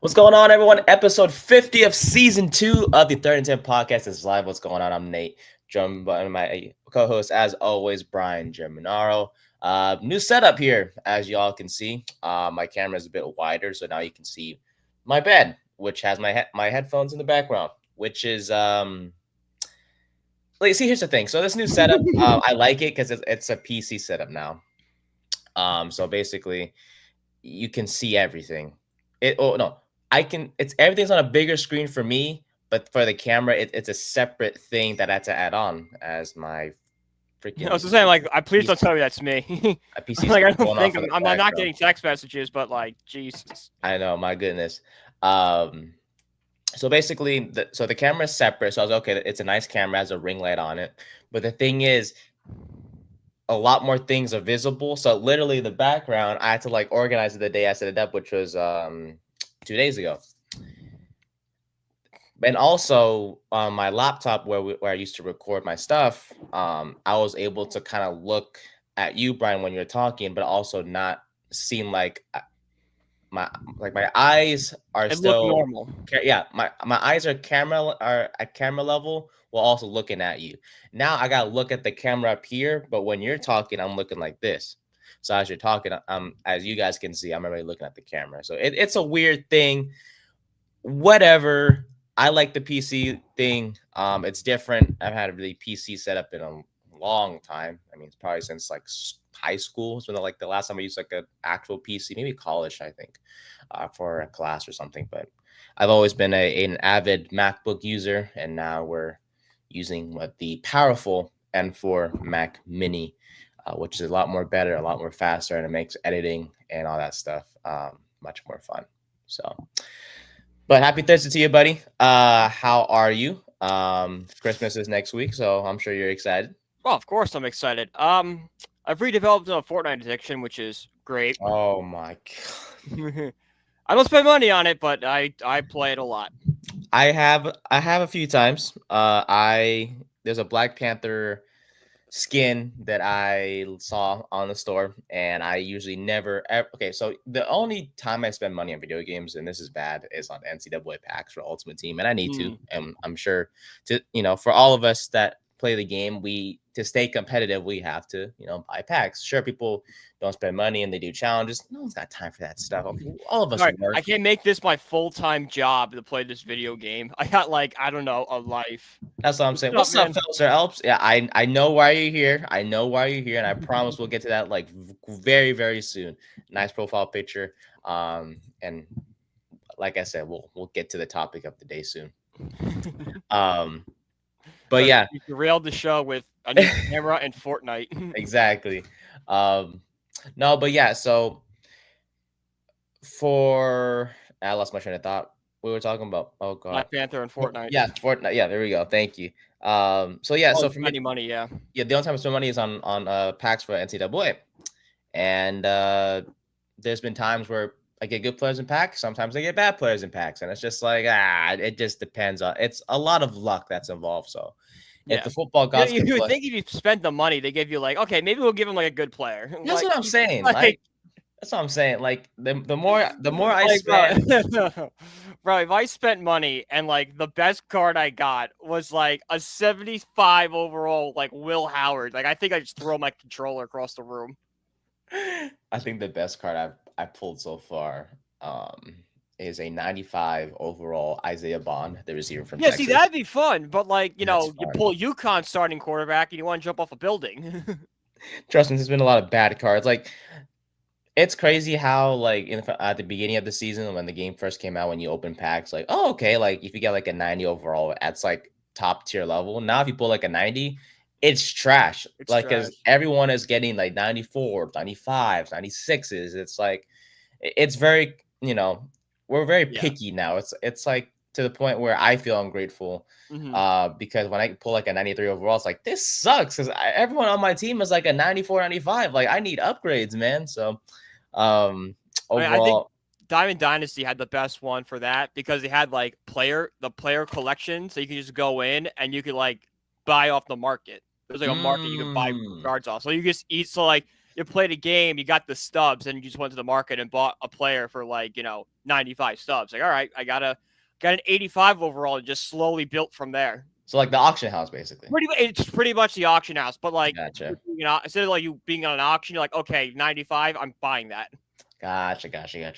What's going on, everyone? Episode 50 of season 2 of the Third and 10 podcast is live. What's going on? I'm Nate, joined by my co-host, as always, Brian Germinaro. New setup here, as y'all can see. My camera is a bit wider, so now you can see my bed, which has my headphones in the background, which is see, here's the thing. So this new setup, I like it because it's a PC setup now. So basically, you can see everything. Everything's on a bigger screen for me, but for the camera, it's a separate thing that I had to add on as my freaking. I was saying, like, please don't tell me that's me. My PC's like, I don't going think off in the I'm not background. getting text messages, but like, Jesus. I know, my goodness. So basically, the camera is separate. So I was like, okay, it's a nice camera, has a ring light on it. But the thing is, a lot more things are visible. So literally, the background, I had to like organize it the day I set it up, which was 2 days ago. And also on my laptop where I used to record my stuff, I was able to kind of look at you, Brian, when you're talking, but also not seem like my eyes are still normal. Yeah, my eyes are at camera level while also looking at you. Now I gotta look at the camera up here, but when you're talking, I'm looking like this. So as you're talking, as you guys can see, I'm already looking at the camera. So it's a weird thing. Whatever. I like the PC thing. It's different. I've had a really PC setup in a long time. I mean, it's probably since like high school. It's been like the last time I used like an actual PC, maybe college, I think, for a class or something. But I've always been an avid MacBook user, and now we're using the powerful M4 Mac Mini, which is a lot more better, a lot more faster, and it makes editing and all that stuff much more fun. So. But happy Thursday to you, buddy. How are you? Christmas is next week, so I'm sure you're excited. Well, of course I'm excited. I've redeveloped a Fortnite addiction, which is great. Oh my god. I don't spend money on it, but I play it a lot. I have a few times. There's a Black Panther skin that I saw on the store, and I usually never okay, so the only time I spend money on video games, and this is bad, is on NCAA packs for Ultimate Team, and I need to, and I'm sure for all of us that play the game, to stay competitive, we have to buy packs. Sure, people don't spend money and they do challenges. No one's got time for that stuff. All of us work. I can't make this my full-time job to play this video game. I got a life. That's what I'm saying. What's up, fellas or Alps? Yeah, I know why you're here. I know why you're here, and I promise we'll get to that like very, very soon. Nice profile picture. And like I said, we'll get to the topic of the day soon. But yeah, you derailed the show with a new camera and Fortnite. Exactly. No, but yeah. So I lost my train of thought. We were talking about God, Black Panther and Fortnite. Yeah, Fortnite. Yeah, there we go. Thank you. So yeah, so for me, money. Yeah. The only time I spend money is on packs for NCAA, and there's been times where I get good players in packs. Sometimes I get bad players in packs, and it's just like it just depends on. It's a lot of luck that's involved. So if the football gods, you would think if you spent the money, they give you okay, maybe we'll give him a good player. That's what I'm saying. That's what I'm saying. Like the more I spend, bro. If I spent money and the best card I got was a 75 overall, Will Howard, I think I just throw my controller across the room. I think the best card I pulled so far is a 95 overall Isaiah Bond, the receiver from Texas. See, that'd be fun. But you pull UConn starting quarterback and you want to jump off a building. Trust me, there's been a lot of bad cards. It's crazy how at the beginning of the season when the game first came out, when you open packs, okay, if you get a 90 overall, that's top tier level. Now if you pull a 90, it's trash. Because everyone is getting 94, 95, 96s. It's very, we're very picky now. It's to the point where I feel ungrateful because when I pull a 93 overall, it's this sucks because everyone on my team is a 94, 95. I need upgrades, man. So overall, I think Diamond Dynasty had the best one for that because they had the player collection, so you could just go in and you could buy off the market. There's a market you could buy cards off. So you just eat. So you played a game, you got the stubs, and you just went to the market and bought a player for like 95 stubs. Like, all right, I got an 85 overall and just slowly built from there. So like the auction house, basically. It's pretty much the auction house, but like Gotcha. instead of like you being on an auction, you're like, okay, 95, I'm buying that. Gotcha.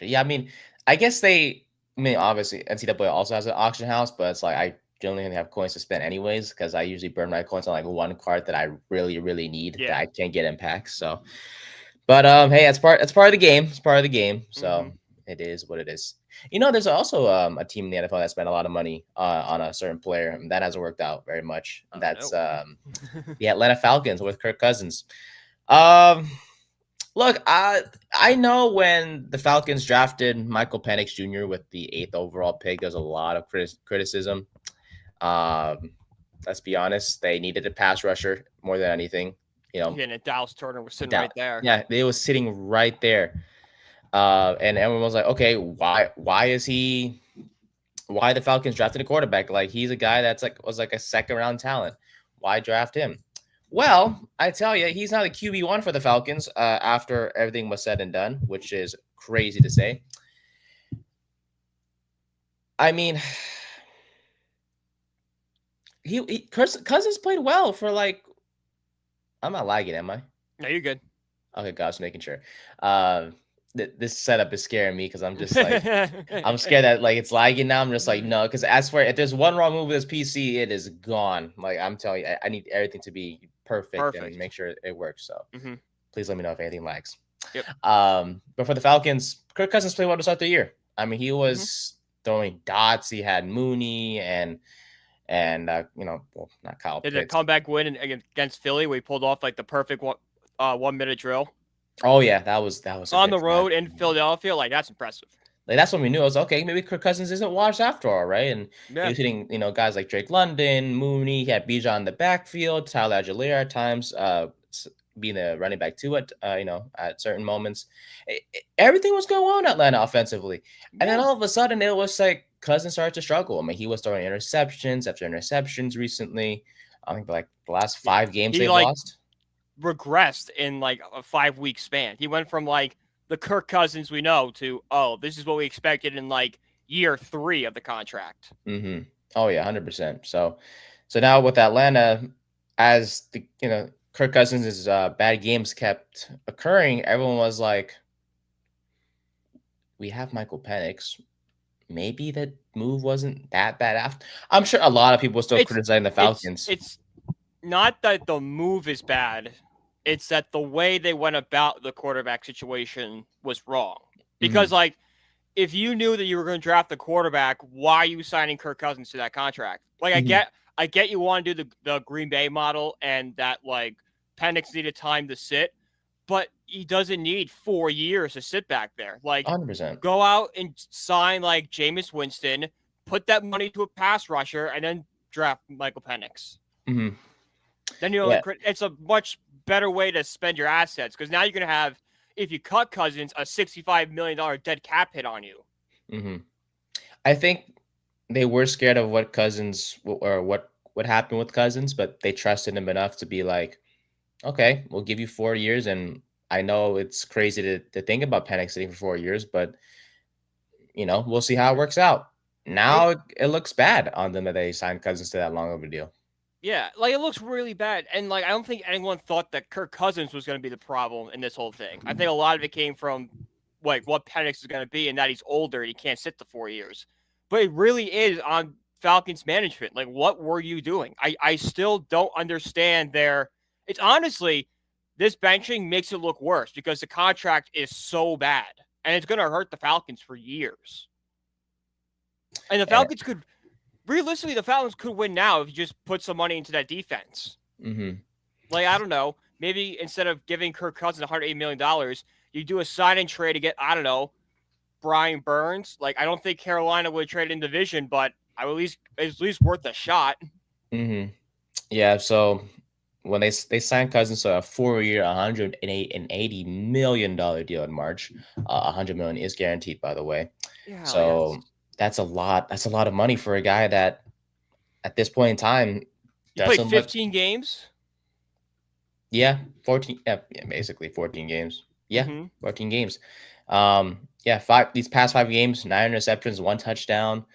Yeah, I mean, I guess obviously NCAA also has an auction house, but it's like I generally have coins to spend anyways because I usually burn my coins on like one card that I really, really need that I can't get in packs. So, but hey, it's part of the game. It's part of the game. So it is what it is. There's also a team in the NFL that spent a lot of money on a certain player, and that hasn't worked out very much. That's the Atlanta Falcons with Kirk Cousins. Look, I know when the Falcons drafted Michael Penix Jr. with the 8th overall pick, there's a lot of criticism. Let's be honest, they needed a pass rusher more than anything. And Dallas Turner was sitting right there. Yeah, they was sitting right there. And everyone was like, okay, why the Falcons drafted a quarterback? Like, he's a guy was like a second round talent. Why draft him? Well, I tell you, he's now the QB1 for the Falcons after everything was said and done, which is crazy to say. I mean, Cousins played well for like. I'm not lagging, am I? No, you're good. Okay, gosh, making sure. This setup is scaring me because I'm just like, I'm scared that like it's lagging now. I'm just like, no, because if there's one wrong move with this PC, it is gone. Like, I'm telling you, I need everything to be perfect and make sure it works. So please let me know if anything lags. Yep. But for the Falcons, Kirk Cousins played well to start the year. I mean, he was throwing dots. He had Mooney and not Kyle. Did a comeback win against Philly where he pulled off like the perfect 1 minute drill. Oh yeah, that was on the road in Philadelphia. Like, that's impressive. Like, that's when we knew. I was okay. Maybe Kirk Cousins isn't washed after all, right? And he was hitting, guys like Drake London, Mooney. He had Bijan in the backfield, Tyler Algier at times, being a running back too at certain moments. Everything was going well in Atlanta offensively, and then all of a sudden it was like Cousins started to struggle. I mean, he was throwing interceptions after interceptions recently. I think like the last 5 games they lost. Regressed in like a 5-week span. He went from like the Kirk Cousins we know to, this is what we expected in like year 3 of the contract. Oh yeah, 100%. So now with Atlanta, as the Kirk Cousins' bad games kept occurring, everyone was like, we have Michael Penix. Maybe that move wasn't that bad. After, I'm sure a lot of people still criticizing the Falcons. It's not that the move is bad. It's that the way they went about the quarterback situation was wrong. Because, like, if you knew that you were going to draft the quarterback, why are you signing Kirk Cousins to that contract? Like, I get you want to do the Green Bay model and that, like, Penix needed time to sit, but he doesn't need 4 years to sit back there. Like, 100%. Go out and sign, like, Jameis Winston, put that money to a pass rusher, and then draft Michael Penix. Then it's a much better way to spend your assets because now you're going to have, if you cut Cousins, a $65 million dead cap hit on you. I think they were scared of what Cousins or what happened with Cousins, but they trusted him enough to be like, okay, we'll give you 4 years. And I know it's crazy to think about Penix sitting for 4 years, but we'll see how it works out. Now it looks bad on them that they signed Cousins to that long of a deal. Yeah, like, it looks really bad. And, like, I don't think anyone thought that Kirk Cousins was going to be the problem in this whole thing. I think a lot of it came from, like, what Penix is going to be and that he's older and he can't sit the 4 years. But it really is on Falcons management. Like, what were you doing? I still don't understand it's honestly, this benching makes it look worse because the contract is so bad. And it's going to hurt the Falcons for years. And the Falcons realistically, the Falcons could win now if you just put some money into that defense. Like, I don't know. Maybe instead of giving Kirk Cousins $180 million, you do a sign-and trade to get, I don't know, Brian Burns. Like, I don't think Carolina would trade in division, but it's at least worth a shot. Yeah, so when they signed Cousins to a 4-year, $180 million deal in March, $100 million is guaranteed, by the way. Yeah, so that's a lot. That's a lot of money for a guy that, at this point in time, played 15 games. Yeah, 14. Yeah, basically 14 games. Yeah, Mm-hmm. 14 games. Yeah, these past 5 games, 9 interceptions, 1 touchdown.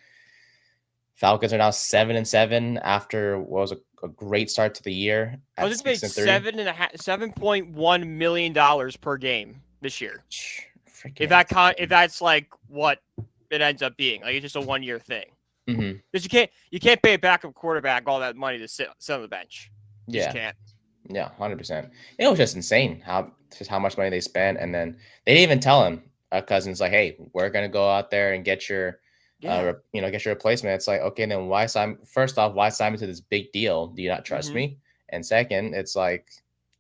Falcons are now 7-7 after what was a great start to the year at Cousins six made and three. $7.1 million per game this year. Freaking If that's like what it ends up being, like it's just a 1 year thing. Mm-hmm. Because you can't pay a backup quarterback all that money to sit on the bench. You just Yeah, can't. yeah, 100%. It was just insane how much money they spent, and then they didn't even tell him Cousins like, hey, we're gonna go out there and get your Yeah. get your replacement. It's like, okay, then why sign? First off, why sign me to this big deal? Do you not trust Mm-hmm. me? And second, it's like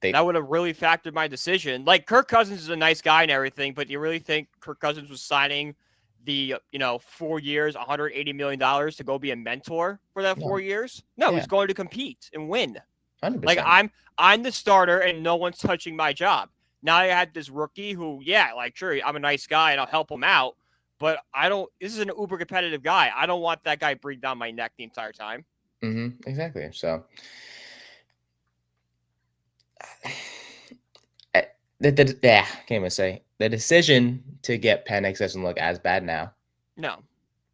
they That would have really factored my decision. Like Kirk Cousins is a nice guy and everything, but do you really think Kirk Cousins was signing the 4 years, $180 million to go be a mentor for that no, 4 years? No, yeah, he's going to compete and win. Like 100%. I'm the starter and no one's touching my job. Now I had this rookie who, yeah, like sure, I'm a nice guy and I'll help him out, but I don't. This is an uber competitive guy. I don't want that guy breathing down my neck the entire time. Exactly. So yeah, can't even say the decision to get Penix doesn't look as bad now. No,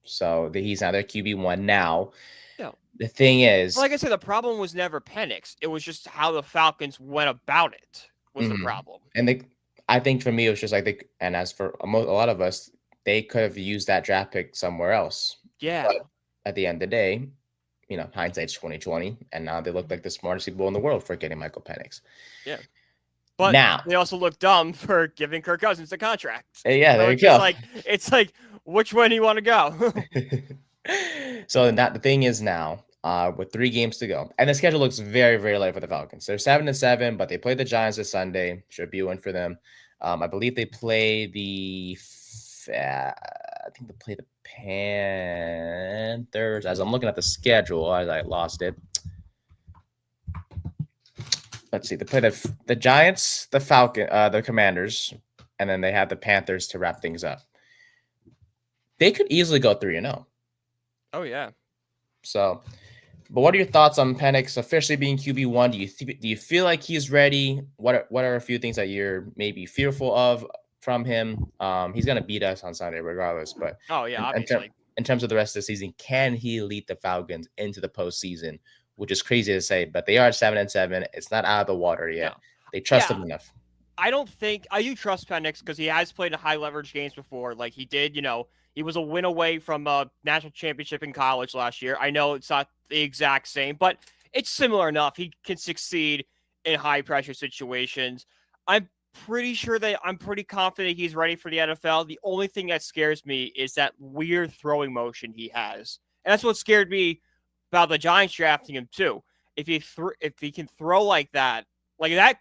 So he's now their QB1 now. no. The thing is, Like I said, the problem was never Penix. It was just how the Falcons went about it was the problem. and I think for me it was just like and as for a lot of us, they could have used that draft pick somewhere else. Yeah. But at the end of the day, hindsight's 2020, and now they look like the smartest people in the world for getting Michael Penix. Yeah. But Now, they also look dumb for giving Kirk Cousins the contract. yeah, So there you go. It's like, which one do you want to go? So the thing is now, with 3 games to go, and the schedule looks very, very light for the Falcons. They're 7-7, but they play the Giants this Sunday. Should be a win for them. I believe they play I think they play the Panthers. As I'm looking at the schedule, as I lost it. Let's see. They play the Giants, the Commanders, and then they have the Panthers to wrap things up. They could easily go 3-0. Oh yeah. So, but what are your thoughts on Penix officially being QB1? Do you feel like he's ready? What are a few things that you're maybe fearful of from him? He's gonna beat us on Sunday regardless. But Oh yeah, obviously. in terms of the rest of the season, can he lead the Falcons into the postseason? Which is crazy to say, but they are 7-7. It's not out of the water yet. No. They trust him enough. I don't think I do trust Penix because he has played in high leverage games before. Like he did, he was a win away from a national championship in college last year. I know it's not the exact same, but it's similar enough. He can succeed in high pressure situations. I'm I'm pretty confident he's ready for the NFL. The only thing that scares me is that weird throwing motion he has. And that's what scared me about the Giants drafting him too. If he can throw like that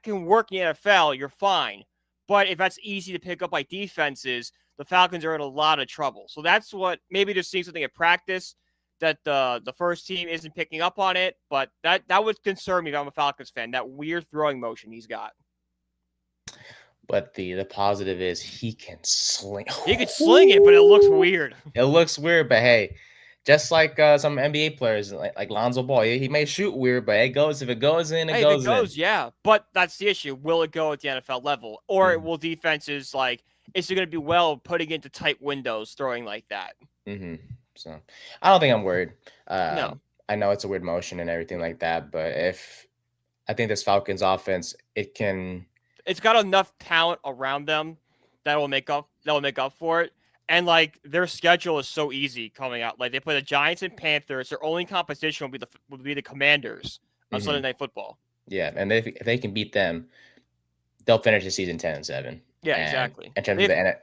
can work in the NFL, you're fine. But if that's easy to pick up by defenses, the Falcons are in a lot of trouble. So that's what maybe they're seeing something at practice that the first team isn't picking up on it. But that would concern me if I'm a Falcons fan. That weird throwing motion he's got. But the positive is he can sling. He could sling it, but it looks weird. It looks weird, but hey, just like some NBA players like Lonzo Ball, he may shoot weird, but it goes if it goes in, it goes in. Yeah. But that's the issue. Will it go at the NFL level, or will defenses is it going to be putting into tight windows, throwing like that? So I don't think I'm worried. No. I know it's a weird motion and everything like that, but I think this Falcons offense, it's got enough talent around them that will make up for it. And their schedule is so easy coming out. Like they play the Giants and Panthers. Their only competition will be the Commanders on Sunday Night Football. Yeah, and if they can beat them, they'll finish the season 10-7. Yeah, exactly. In terms of I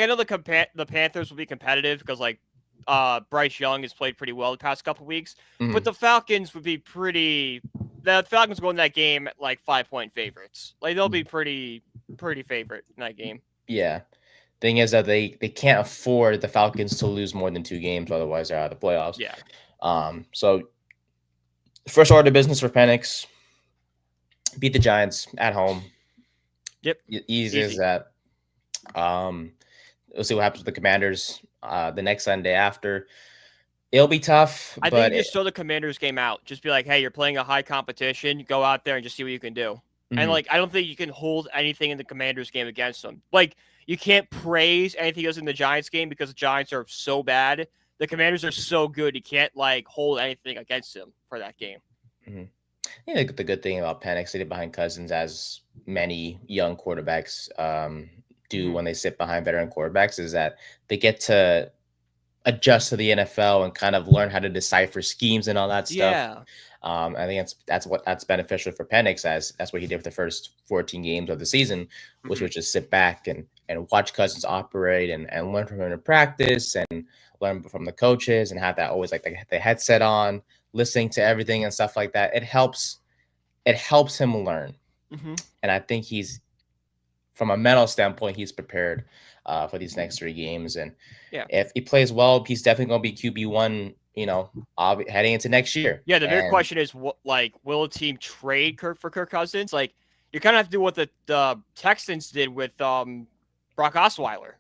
know the Panthers will be competitive because Bryce Young has played pretty well the past couple weeks, but the Falcons would be pretty. The Falcons go in that game at 5-point favorites. They'll be pretty favorite in that game. Yeah. Thing is that they can't afford the Falcons to lose more than 2 games, otherwise they're out of the playoffs. Yeah. So first order of business for Penix, beat the Giants at home. Yep. Easy as that. We'll see what happens with the Commanders the next Sunday after. It'll be tough, I but think just throw the Commanders game out. Just be like, hey, you're playing a high competition. Go out there and just see what you can do. And like, I don't think you can hold anything in the Commanders game against them. Like, you can't praise anything else in the Giants game because the Giants are so bad. The Commanders are so good. You can't like hold anything against them for that game. I think the good thing about Penix sitting behind Cousins, as many young quarterbacks do when they sit behind veteran quarterbacks, is that they get to adjust to the NFL and kind of learn how to decipher schemes and all that stuff. Yeah. I think that's beneficial for Penix, as that's what he did for the first 14 games of the season, which was just sit back and watch Cousins operate and learn from him in practice and learn from the coaches and have that always like the headset on, listening to everything and stuff like that. It helps him learn. And I think he's, from a mental standpoint, he's prepared for these next 3 games. And if he plays well, he's definitely going to be QB1, heading into next year. Yeah, the big question is, will a team trade Kirk for Kirk Cousins? Like, you kind of have to do what the Texans did with Brock Osweiler.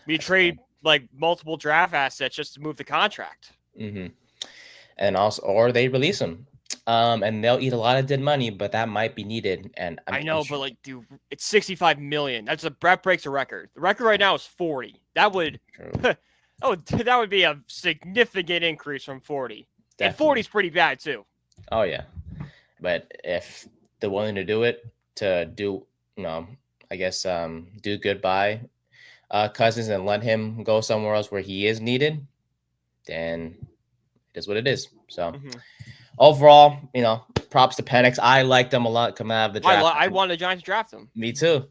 You trade like multiple draft assets just to move the contract. And also, or they release him. And they'll eat a lot of dead money, but that might be needed. And I know, but like, dude, it's $65 million. That breaks a record. The record right now is 40. That would be a significant increase from 40. Definitely. And 40 is pretty bad too. Oh yeah, but if they're willing to do it, to do, I guess, do goodbye Cousins and let him go somewhere else where he is needed, then it is what it is. So. Overall, props to Penix. I liked him a lot coming out of the draft. I wanted the Giants to draft him. Me too.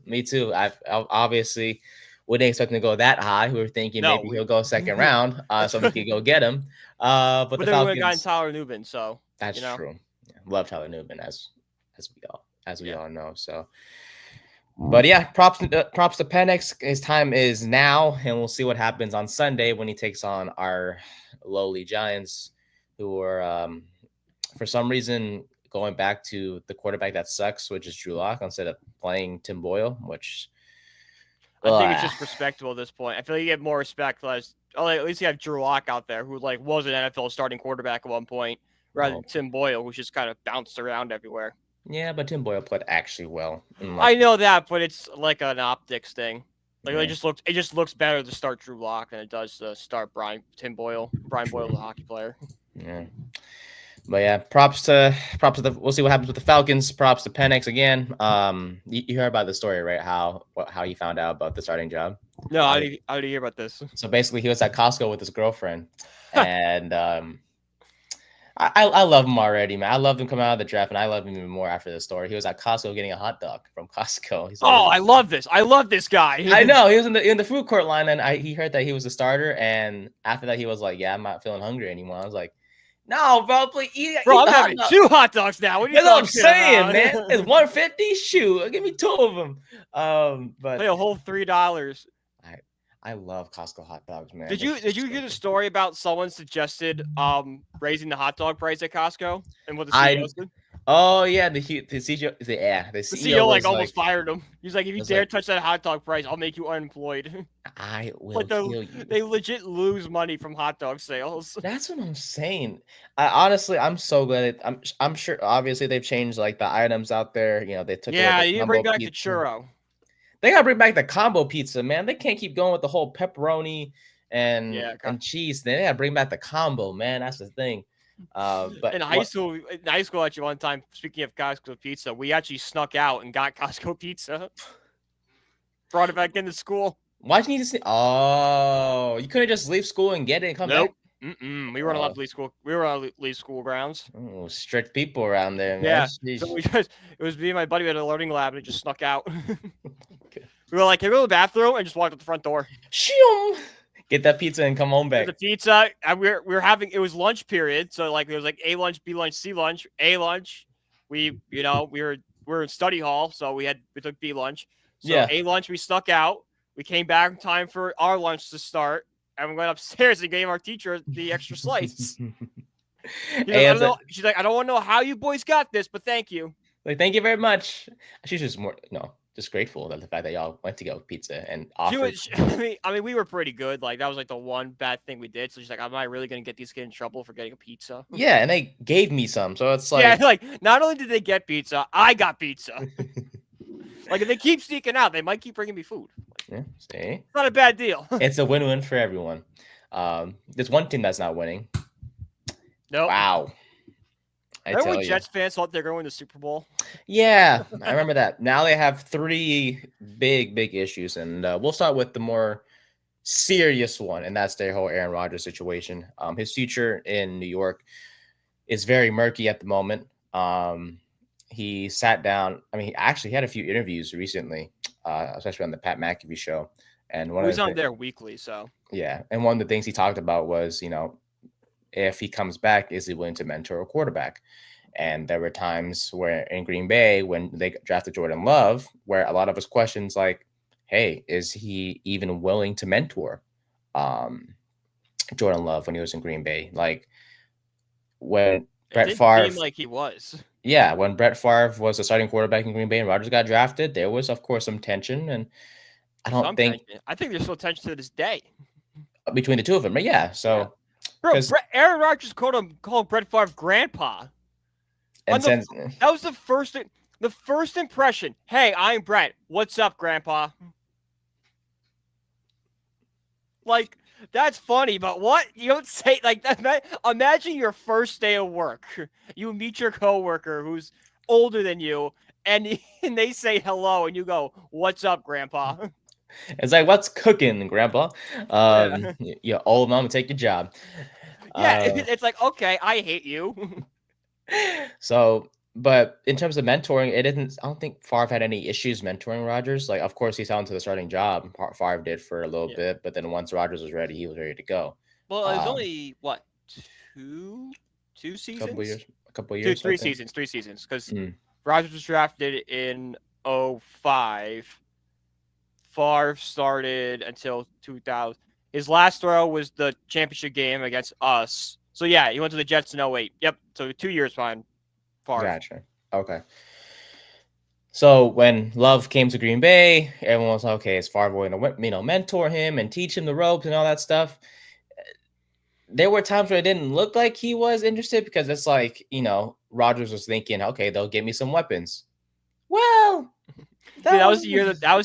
I obviously wouldn't expect him to go that high. We were thinking maybe he'll go second round, so we could go get him. But the then Falcons we gotten Tyler Nubin, so that's true. Yeah, love Tyler Nubin as we all know. So, but yeah, props to Penix. His time is now, and we'll see what happens on Sunday when he takes on our lowly Giants, who are for some reason going back to the quarterback that sucks, which is Drew Lock, instead of playing Tim Boyle, which I think it's just respectable at this point. I feel like you get more respect at least you have Drew Lock out there, who like was an NFL starting quarterback at one point, rather than Tim Boyle, who's just kind of bounced around everywhere. Yeah, but Tim Boyle played actually well. I know that, but it's like an optics thing. Like it just looks better to start Drew Lock than it does to start Brian Boyle, the hockey player. Yeah. But yeah, props to we'll see what happens with the Falcons. Props to Penix again. You heard about the story, right? How he found out about the starting job? No, how did you hear about this? So basically, he was at Costco with his girlfriend, and I love him already, man. I loved him coming out of the draft, and I love him even more after the story. He was at Costco getting a hot dog from Costco. He's like, I love this. I love this guy. I know. He was in the food court line, and he heard that he was a starter, and after that, he was like, "Yeah, I'm not feeling hungry anymore." I was like, "No, bro, please eat." Bro, I'm having 2 hot dogs now. That's what I'm saying, man. It's $150. Shoot, give me 2 of them. But pay a whole $3. I love Costco hot dogs, man. Did you hear the story about someone suggested raising the hot dog price at Costco and what the CEO did? Oh yeah, the CEO, the CEO like almost fired him. He's like, if you dare touch that hot dog price, I'll make you unemployed. I will kill you. They legit lose money from hot dog sales. That's what I'm saying. I'm so glad. I'm sure. Obviously, they've changed like the items out there. They took. Yeah, you bring back the churro. They gotta bring back the combo pizza, man. They can't keep going with the whole pepperoni and cheese. They gotta bring back the combo, man. That's the thing. But in high school, actually, one time, speaking of Costco pizza, we actually snuck out and got Costco pizza. Brought it back into school. Why'd you need to see? Oh, you couldn't just leave school and get it and come back? We weren't allowed to leave school. We were allowed to leave school grounds. Oh, strict people around there, man. Yeah. So it was me and my buddy at a learning lab, and it just snuck out. Okay. We were like, "Can we go to the bathroom?" and just walked out the front door. Get that pizza and come home back. The pizza, and we were having, it was lunch period, so like it was like A lunch, B lunch, C lunch. A lunch, we were in study hall, so we took B lunch. So A lunch, we snuck out. We came back in time for our lunch to start, and we went upstairs and gave our teacher the extra slice. She's like, I don't want to know how you boys got this, but thank you. Like, thank you very much. She's just more just grateful that the fact that y'all went to go pizza and She offered. was, I mean, we were pretty good. Like, that was like the one bad thing we did. So she's like, "Am I really gonna get these kids in trouble for getting a pizza?" Yeah, and they gave me some, so it's Yeah, like, like not only did they get pizza, I got pizza. Like, if they keep sneaking out, they might keep bringing me food. yeah, see, It's not a bad deal. it's a win-win for everyone. There's one team that's not winning. Nope. Wow, I Remember tell when you. Jets fans thought they're going to the Super Bowl? Yeah, I remember that. Now they have three big issues, and we'll start with the more serious one, and that's their whole Aaron Rodgers situation. His future in New York is very murky at the moment. He sat down. I mean, he actually had a few interviews recently, especially on the Pat McAfee show. And one Well, of he's the on there weekly, so yeah, and one of the things he talked about was, if he comes back, is he willing to mentor a quarterback? And there were times where in Green Bay, when they drafted Jordan Love, where a lot of us questions like, hey, is he even willing to mentor Jordan Love when he was in Green Bay? Like when it Brett didn't Favre, seem like he was. yeah, when Brett Favre was the starting quarterback in Green Bay and Rodgers got drafted, there was, of course, some tension. And I don't Some think tension. I think there's still tension to this day. between the two of them, but yeah, Yeah. so Bro, because Aaron Rodgers called Brett Favre grandpa. and since That was the first impression. Hey, I'm Brett. What's up, grandpa? Like, that's funny, but what? You don't say like that. Imagine your first day of work. You meet your coworker who's older than you, and they say hello, and you go, "What's up, grandpa?" it's like, what's cooking, Grandpa? Yeah. You're old, mom, take your job. Yeah, Uh, it's like, okay, I hate you. so, but in terms of mentoring, it isn't. I don't think Favre had any issues mentoring Rodgers. Like, of course, he's on to the starting job. Favre did for a little Yeah. bit, but then once Rodgers was ready, he was ready to go. Well, it was Um, only what two couple seasons, years, a couple years, I think. three seasons, because Mm, Rodgers was drafted in 05. Favre started until 2000. His last throw was the championship game against us. So yeah, he went to the Jets in 08. Yep. So 2 years behind Favre. gotcha. Okay. So when Love came to Green Bay, everyone was like, okay, is Favre going to mentor him and teach him the ropes and all that stuff? There were times where it didn't look like he was interested because it's like, Rodgers was thinking, okay, they'll give me some weapons. Well, Dude, that was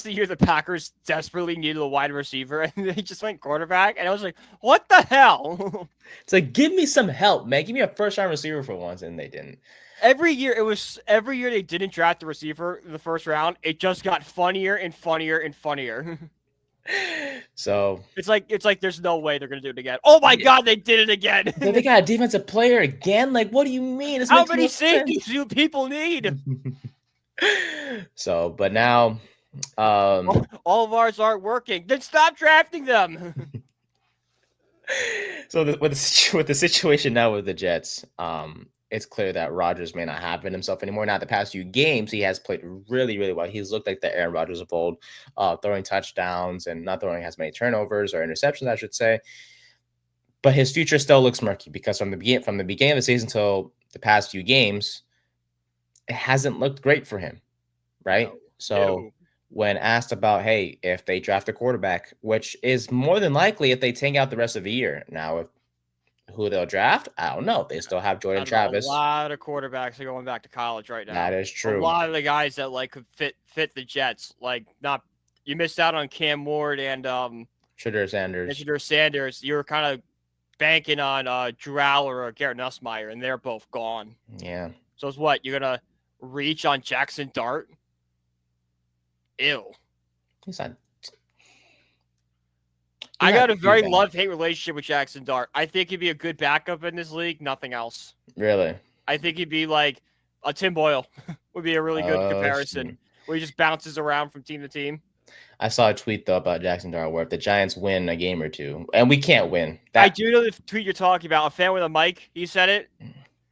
the year the Packers desperately needed a wide receiver, and they just went quarterback. And I was like, what the hell? it's like, give me some help, man. Give me a first round receiver for once, and they didn't. Every year they didn't draft the receiver in the first round. It just got funnier and funnier and funnier. So It's like there's no way they're gonna do it again. Oh my god, they did it again. they got a defensive player again. Like, what do you mean? This How makes many no safeties sense. do people need? So, but now, All of ours aren't working. Then stop drafting them. so with the situation now with the Jets, it's clear that Rodgers may not have in himself anymore. Now, the past few games, he has played really well. He's looked like the Aaron Rodgers of old, throwing touchdowns and not throwing as many turnovers or interceptions, I should say. But his future still looks murky because from the beginning of the season till the past few games, it hasn't looked great for him, right? No. So when asked about, hey, if they draft a quarterback, which is more than likely if they tank out the rest of the year. Now, if who they'll draft, I don't know. They still have Jordan I don't know. A Travis. lot of quarterbacks are going back to college right now. That is A true. lot of the guys that like could fit the Jets, like not you missed out on Cam Ward and Shedeur Sanders. You were kind of banking on Drew Aller or Garrett Nussmeier, and they're both gone. Yeah. So it's what you're gonna reach on Jackson Dart? Ew. He's not. I got a very bad. love-hate relationship with Jackson Dart. I think he'd be a good backup in this league, nothing else. Really? I think he'd be like a Tim Boyle would be a really good comparison, where he just bounces around from team to team. I saw a tweet though about Jackson Dart where if the Giants win a game or two, and we can't win. I do know the tweet you're talking about. A fan with a mic, he said it.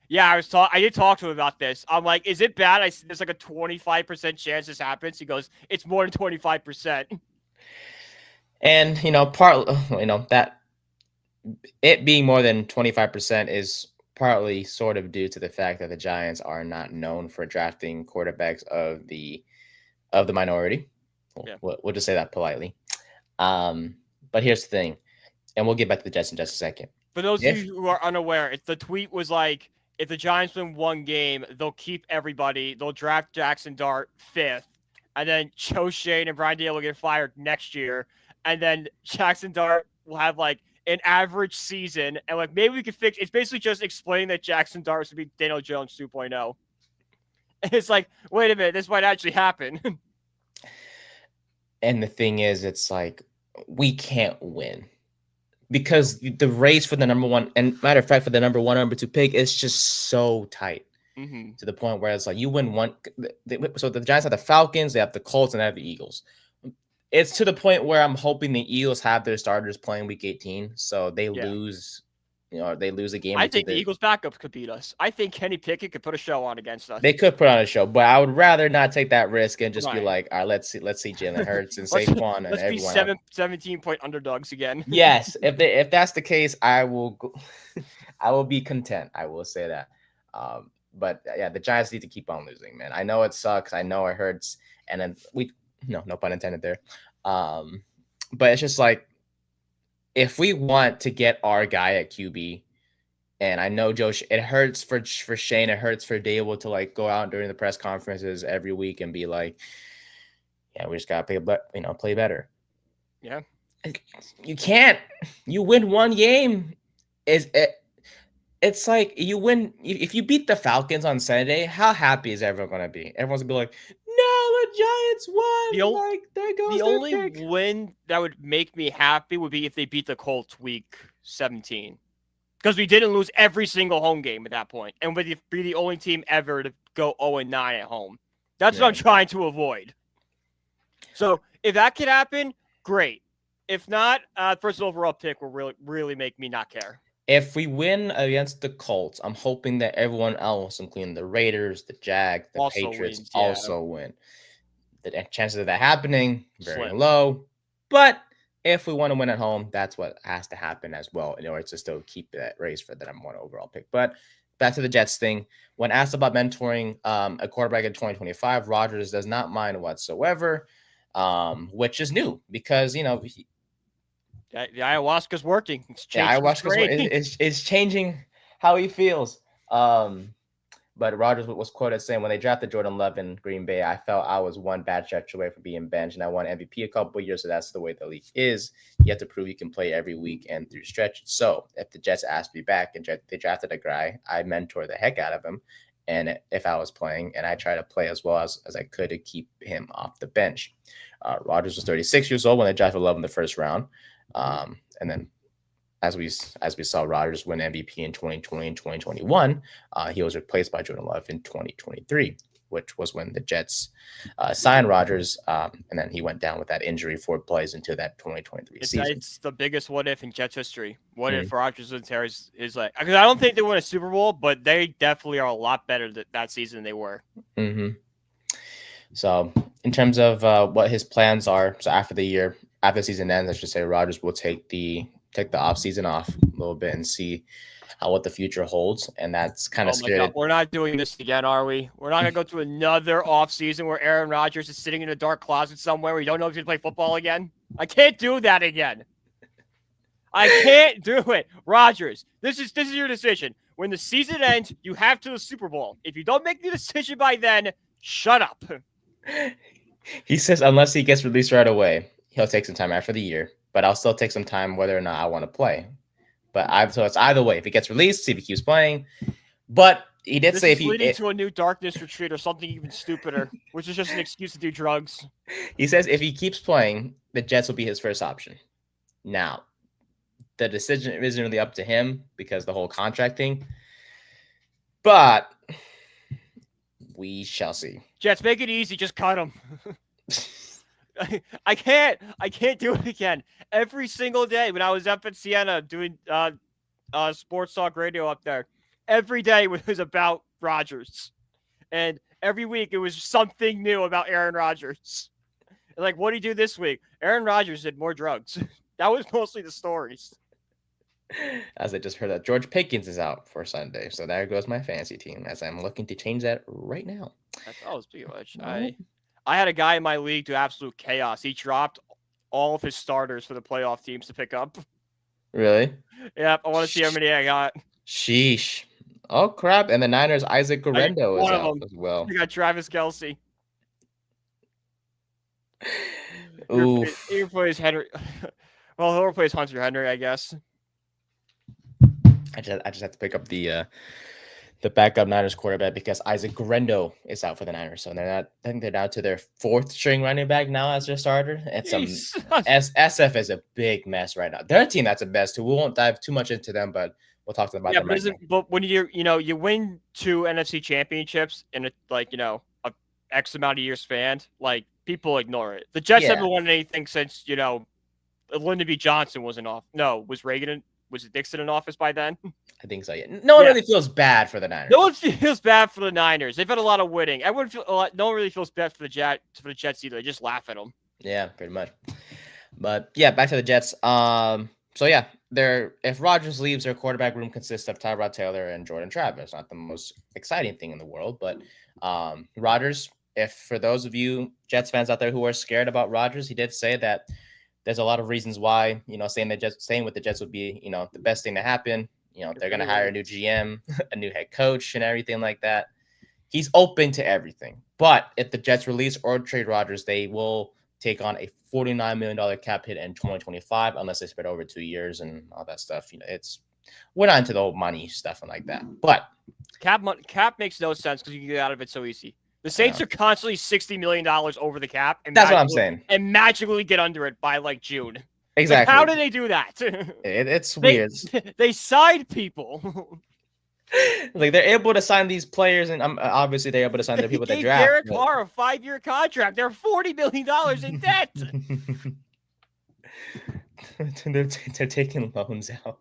Yeah, I did talk to him about this. I'm like, is it bad? There's like a 25% chance this happens. He goes, it's more than 25%. And that it being more than 25% is partly sort of due to the fact that the Giants are not known for drafting quarterbacks of the of the minority. Yeah. We'll just say that politely. But here's the thing, and we'll get back to the Jets in just a second. For those of you who are unaware, the tweet was like, if the Giants win one game, they'll keep everybody. They'll draft Jackson Dart 5th. And then Joe Shane and Brian Dale will get fired next year. And then Jackson Dart will have like an average season. And like maybe we could fix it's basically just explaining that Jackson Dart would be Daniel Jones 2.0. It's like, wait a minute, this might actually happen. And the thing is, it's like we can't win. Because the race for the number one, and matter of fact, for the number 1, number 2 pick, is just so tight to the point where it's like you win one. So the Giants have the Falcons, they have the Colts, and they have the Eagles. It's to the point where I'm hoping the Eagles have their starters playing Week 18, so they lose. They lose a game. I think the Eagles' backups could beat us. I think Kenny Pickett could put a show on against us. They could put on a show, but I would rather not take that risk and just be like, all right, let's see Jalen Hurts and Saquon and let's everyone. Let's be 17-point underdogs again. Yes, if that's the case, I will be content. I will say that. But yeah, the Giants need to keep on losing, man. I know it sucks. I know it hurts, and then no pun intended there. But it's just like, if we want to get our guy at QB, and I know it hurts for Shane, it hurts for Dable to like go out during the press conferences every week and be like, yeah, we just gotta play better. Yeah. You can't. You win one game. It's like you win. If you beat the Falcons on Sunday, how happy is everyone going to be? Everyone's going to be like, no, the Giants won. There goes the only pick. Win that would make me happy would be if they beat the Colts week 17. Because we didn't lose every single home game at that point. And we'd be the only team ever to go 0-9 at home. That's what I'm trying to avoid. So if that could happen, great. If not, first overall pick will really, really make me not care. If we win against the Colts, I'm hoping that everyone else, including the Raiders, the Jags, the Patriots, also win. The chances of that happening, very low. But if we want to win at home, that's what has to happen as well in order to still keep that race for the number 1 overall pick. But back to the Jets thing. When asked about mentoring a quarterback in 2025, Rodgers does not mind whatsoever, which is new because, the ayahuasca's working. It's changing how he feels. But Rodgers was quoted saying, when they drafted Jordan Love in Green Bay, I felt I was one bad stretch away from being benched, and I won MVP a couple of years, so that's the way the league is. You have to prove you can play every week and through stretch. So if the Jets asked me back and they drafted a guy, I mentor the heck out of him. And if I was playing, and I try to play as well as I could to keep him off the bench. Rodgers was 36 years old when they drafted Love in the first round. And then as we saw Rodgers win MVP in 2020 and 2021, he was replaced by Jordan Love in 2023, which was when the Jets signed Rodgers, and then he went down with that injury 4 plays into that 2023 season. It's the biggest what if in Jets history. What if Rodgers and Terry's is like? Because I don't think they won a Super Bowl, but they definitely are a lot better that season than they were. Mm-hmm. So in terms of what his plans are, so after the season ends, I should say Rodgers will take the off season off a little bit and see what the future holds, and that's kind of scary. We're not doing this again, are we? We're not gonna go to another off season where Aaron Rodgers is sitting in a dark closet somewhere where you don't know if he's gonna play football again. I can't do that again. I can't do it, Rodgers. This is your decision. When the season ends, you have to the Super Bowl. If you don't make the decision by then, shut up. He says unless he gets released right away, he'll take some time after the year, but I'll still take some time whether or not I want to play. So it's either way. If he gets released, see if he keeps playing. But he did say if he leading to a new darkness retreat or something even stupider, which is just an excuse to do drugs. He says if he keeps playing, the Jets will be his first option. Now, the decision isn't really up to him because the whole contract thing. But we shall see. Jets, make it easy. Just cut him. I can't do it again. Every single day when I was up at Siena doing sports talk radio up there, every day was about Rodgers. And every week it was something new about Aaron Rodgers. Like, what did he do this week? Aaron Rodgers did more drugs. That was mostly the stories. As I just heard that George Pickens is out for Sunday. So there goes my fantasy team as I'm looking to change that right now. Oh, speaking of which, I had a guy in my league do absolute chaos. He dropped all of his starters for the playoff teams to pick up. Really? Yep, I want to see how many I got. Sheesh. Oh crap! And the Niners, Isaac Guerrero is One of out them. as well. I got Travis Kelce. Oof. He replace Henry. Well, he'll replace Hunter Henry, I guess. I just have to pick up the backup Niners quarterback because Isaac Guerrero is out for the Niners. So they're not. I think they're down to their 4th string running back now as their starter. It's SF is a big mess right now. They're a team that's the best too. We won't dive too much into them, but we'll talk about them right now. But when you win 2 NFC championships in a X amount of years span, like people ignore it. The Jets haven't won anything since Lyndon B. Johnson wasn't off. No, was Dixon in office by then? I think so. Yeah. No one really feels bad for the Niners. No one feels bad for the Niners. They've had a lot of winning. No one really feels bad for the Jets either. They just laugh at them. Yeah, pretty much. But yeah, back to the Jets. So yeah, if Rodgers leaves, their quarterback room consists of Tyrod Taylor and Jordan Travis. Not the most exciting thing in the world, but Rodgers. If for those of you Jets fans out there who are scared about Rodgers, he did say that there's a lot of reasons why staying with the Jets would be the best thing to happen. They're going to hire a new GM, a new head coach, and everything like that. He's open to everything. But if the Jets release or trade Rodgers, they will take on a $49 million cap hit in 2025 unless they spread over 2 years and all that stuff. We're not into the old money stuff and like that. But cap makes no sense because you can get out of it so easy. The Saints are constantly $60 million over the cap. And that's what I'm saying. And magically get under it by June. Exactly. How do they do that? It's weird. They signed people. They're able to sign these players, and obviously they're able to sign the people that draft. Derek Carr a 5-year contract. They're $40 million in debt. they're taking loans out.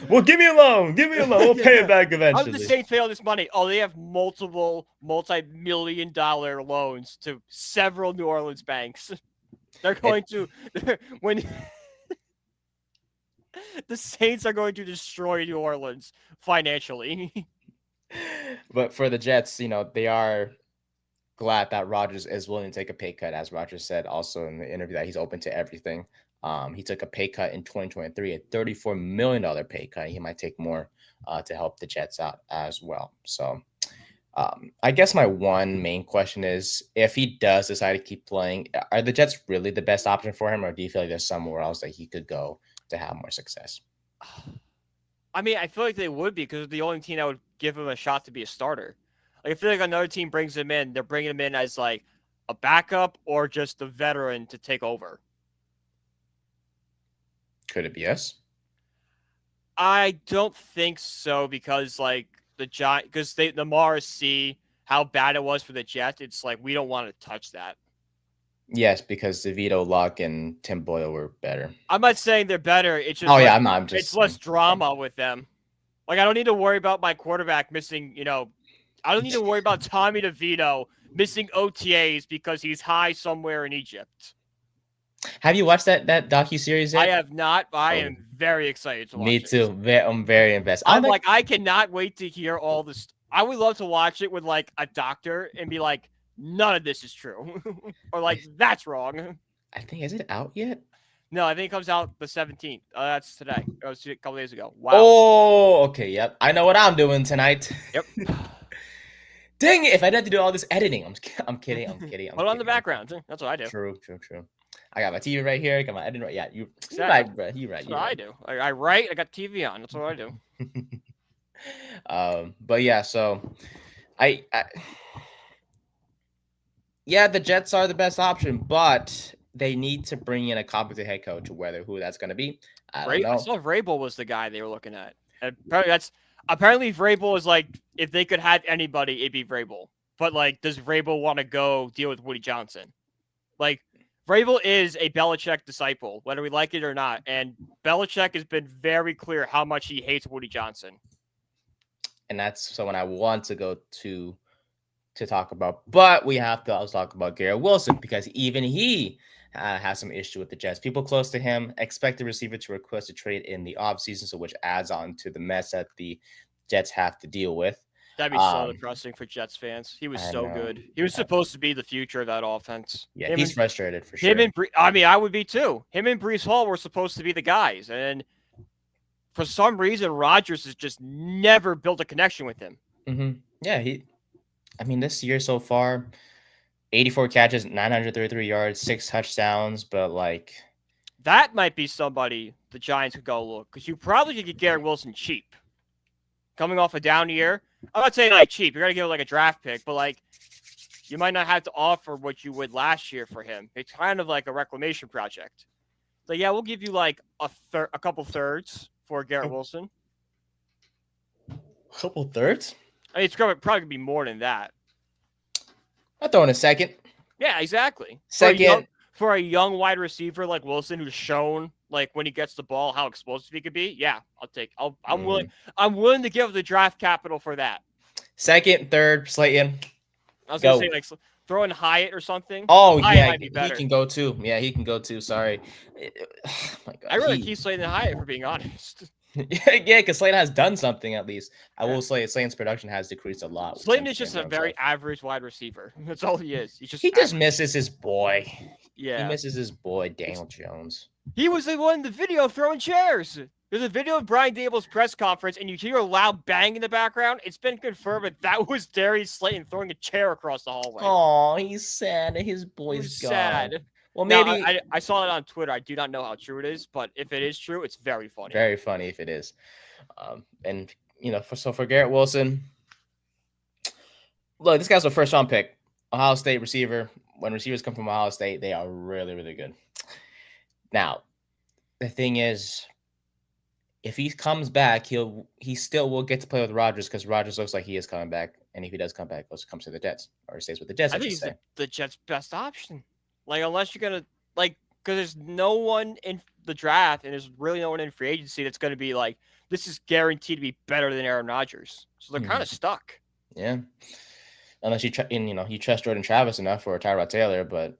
Well, give me a loan. We'll pay it back eventually. How did the Saints pay all this money? Oh, they have multiple multi-million-dollar loans to several New Orleans banks. They're going to when the Saints are going to destroy New Orleans financially. But for the Jets, they are glad that Rodgers is willing to take a pay cut, as Rodgers said also in the interview that he's open to everything. He took a pay cut in 2023, a $34 million pay cut. He might take more to help the Jets out as well. So I guess my one main question is, if he does decide to keep playing, are the Jets really the best option for him, or do you feel like there's somewhere else that he could go to have more success? I mean, I feel like they would be, because the only team that would give him a shot to be a starter. I feel like another team brings him in. They're bringing him in as a backup or just a veteran to take over. Could it be us? I don't think so, because the Mars see how bad it was for the Jets. It's we don't want to touch that. Yes, because DeVito, Luck, and Tim Boyle were better. I'm not saying they're better. It's just it's less drama with them. I don't need to worry about my quarterback missing. I don't need to worry about Tommy DeVito missing OTAs because he's high somewhere in Egypt. Have you watched that docuseries yet? I have not. But I am very excited to watch it. Me too. I'm very invested. I cannot wait to hear all this. I would love to watch it with a doctor and be like, none of this is true. Or that's wrong. I think, is it out yet? No, I think it comes out the 17th. That's today. It was a couple days ago. Wow. Oh, okay. Yep. I know what I'm doing tonight. Yep. Dang it. If I had to do all this editing, I'm kidding. Put on the background. That's what I do. True. I got my TV right here. I got my editing right. Yeah, you're right, bro. You're right. That's what I do. I write. I got TV on. That's what I do. But yeah, so yeah, the Jets are the best option, but they need to bring in a competent head coach. Who that's going to be, I don't know. I saw Vrabel was the guy they were looking at. And apparently Vrabel is if they could have anybody, it'd be Vrabel. But does Vrabel want to go deal with Woody Johnson? Vrabel is a Belichick disciple, whether we like it or not. And Belichick has been very clear how much he hates Woody Johnson. And that's someone I want to go to talk about. But we have to also talk about Garrett Wilson, because even he has some issue with the Jets. People close to him expect the receiver to request a trade in the offseason, which adds on to the mess that the Jets have to deal with. That'd be so depressing for Jets fans. He was so good. He was supposed to be the future of that offense. Yeah, he's frustrated for sure. I would be too. Him and Breece Hall were supposed to be the guys, and for some reason, Rodgers has just never built a connection with him. Mm-hmm. Yeah, this year so far, 84 catches, 933 yards, 6 touchdowns, but like that might be somebody the Giants could go look, because you probably could get Garrett Wilson cheap. Coming off a down year, I'm not saying like cheap. You're gonna give it like a draft pick, but like you might not have to offer what you would last year for him. It's kind of like a reclamation project. So yeah, we'll give you like a couple thirds for Garrett Wilson. A couple thirds? I mean, it's probably gonna be more than that. I'll throw in a second. Yeah, exactly. Second. For a young wide receiver like Wilson, who's shown like when he gets the ball how explosive he could be, yeah, I'm willing. I'm willing to give the draft capital for that. Second, third, Slayton. I was gonna say like throw in Hyatt or something. Oh Hyatt yeah, he can go too. Yeah, he can go too. Sorry. Oh, my God. I really keep Slayton Hyatt for being honest. Yeah, because Slayton has done something at least. I will say Slayton's production has decreased a lot. Slayton is just a very average wide receiver. That's all he is. He just misses his boy. Yeah, he misses his boy Daniel Jones. He was the one in the video throwing chairs. There's a video of Brian Dable's press conference, and you hear a loud bang in the background. It's been confirmed that was Darius Slayton throwing a chair across the hallway. Oh, he's sad. His boy's gone. Sad. Well, maybe I saw it on Twitter. I do not know how true it is, but if it is true, it's very funny. Very funny if it is. And for Garrett Wilson, look, this guy's a first-round pick, Ohio State receiver. When receivers come from Ohio State, they are really, really good. Now, the thing is, if he comes back, he still will get to play with Rodgers because Rodgers looks like he is coming back, and if he does come back, he comes to the Jets or stays with the Jets. I think he's the Jets' best option. Like, unless you're gonna because there's no one in the draft and there's really no one in free agency that's gonna be like, this is guaranteed to be better than Aaron Rodgers. So they're kind of stuck. Yeah, unless you trust Jordan Travis enough or Tyrod Taylor, but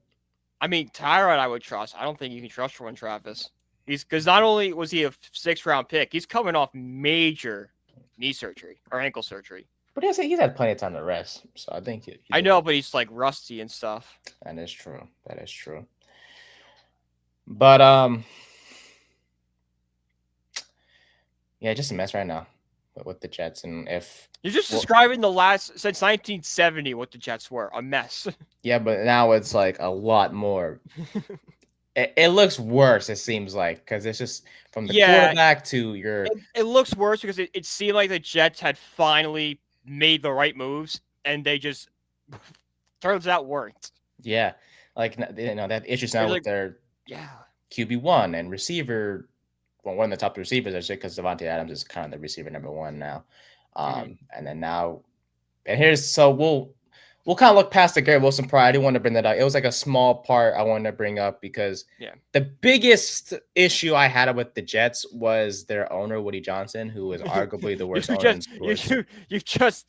I mean Tyrod I would trust. I don't think you can trust Jordan Travis. Because not only was he a 6th-round pick, he's coming off major knee surgery or ankle surgery. But he's had plenty of time to rest, so I think I know, but he's like rusty and stuff. That is true. But yeah, just a mess right now with the Jets, and if you're just describing the last since 1970 what the Jets were, a mess. Yeah, but now it's like a lot more. It looks worse, it seems like, because it's just from the quarterback to your. It looks worse because it seemed like the Jets had finally made the right moves, and they just turns out weren't. Yeah, like that issues now with their QB1 and receiver. Well, one of the top receivers, I say, because Devontae Adams is kind of the receiver number 1 now. And then now, we'll kind of look past the Garrett Wilson part. I didn't want to bring that up. It was like a small part I wanted to bring up because the biggest issue I had with the Jets was their owner, Woody Johnson, who is arguably the worst owner in sports. You've just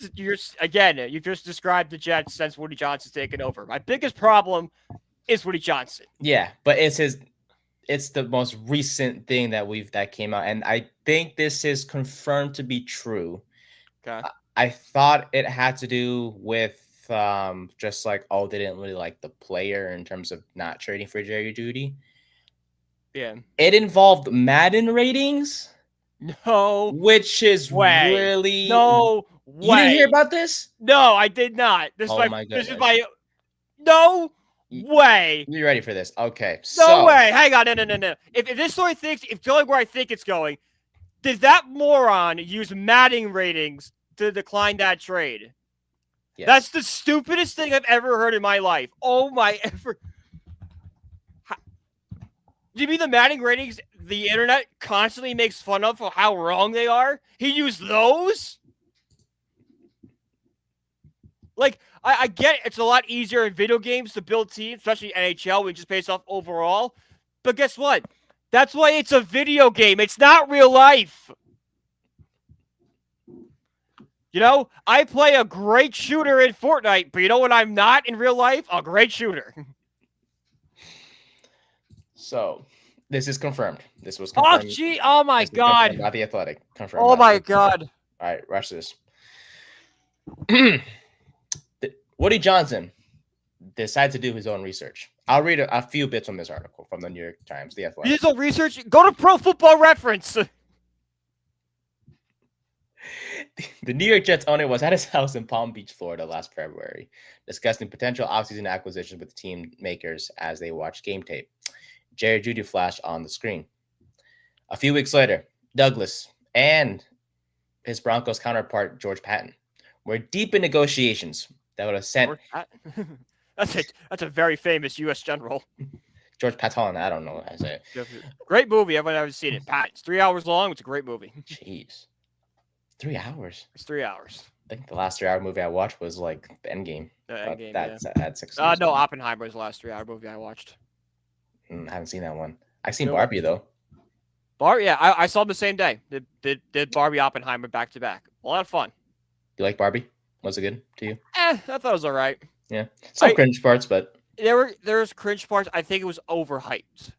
described the Jets since Woody Johnson's taken over. My biggest problem is Woody Johnson. Yeah, but it's the most recent thing that came out, and I think this is confirmed to be true. Okay. I thought it had to do with just like, they didn't really like the player in terms of not trading for Jerry Jeudy. Yeah. It involved Madden ratings. No. Which is really no way. You didn't hear about this? No, I did not. This is my no way. You ready for this? Okay. No way. Hang on. No. If this story if going where I think it's going, did that moron use Madden ratings to decline that trade? Yes. That's the stupidest thing I've ever heard in my life. Oh my ever. Do you mean the Madden ratings the internet constantly makes fun of for how wrong they are? He used those? Like, I get it. It's a lot easier in video games to build teams, especially NHL, when it just based off overall. But guess what? That's why it's a video game. It's not real life. You know, I play a great shooter in Fortnite, but you know what I'm not in real life? A great shooter. So, this is confirmed. This was confirmed. Oh, gee. Oh, my God. Not The Athletic. Confirmed. Oh, my God. All right, rush this. Woody Johnson decided to do his own research. I'll read a few bits from this article from the New York Times, The Athletic. His own research. Go to Pro Football Reference. The New York Jets owner was at his house in Palm Beach, Florida last February, discussing potential offseason acquisitions with team makers as they watched game tape. Jerry Jeudy flashed on the screen. A few weeks later, Douglas and his Broncos counterpart, George Patton, were deep in negotiations that would have sent... That's a very famous U.S. general. George Patton, I don't know what I say. Great movie. Everyone ever seen it. It's 3 hours long. It's a great movie. Jeez. 3 hours? It's 3 hours. I think the last 3 hour movie I watched was like the Endgame. Endgame, that's yeah. at 6 years. No, Oppenheimer was the last 3 hour movie I watched. I haven't seen that one. I've seen Barbie, though. Barbie, yeah. I saw them the same day. Did Barbie Oppenheimer back to back. A lot of fun. Do you like Barbie? Was it good to you? I thought it was all right. Yeah. Some cringe parts, but... There was cringe parts. I think it was overhyped.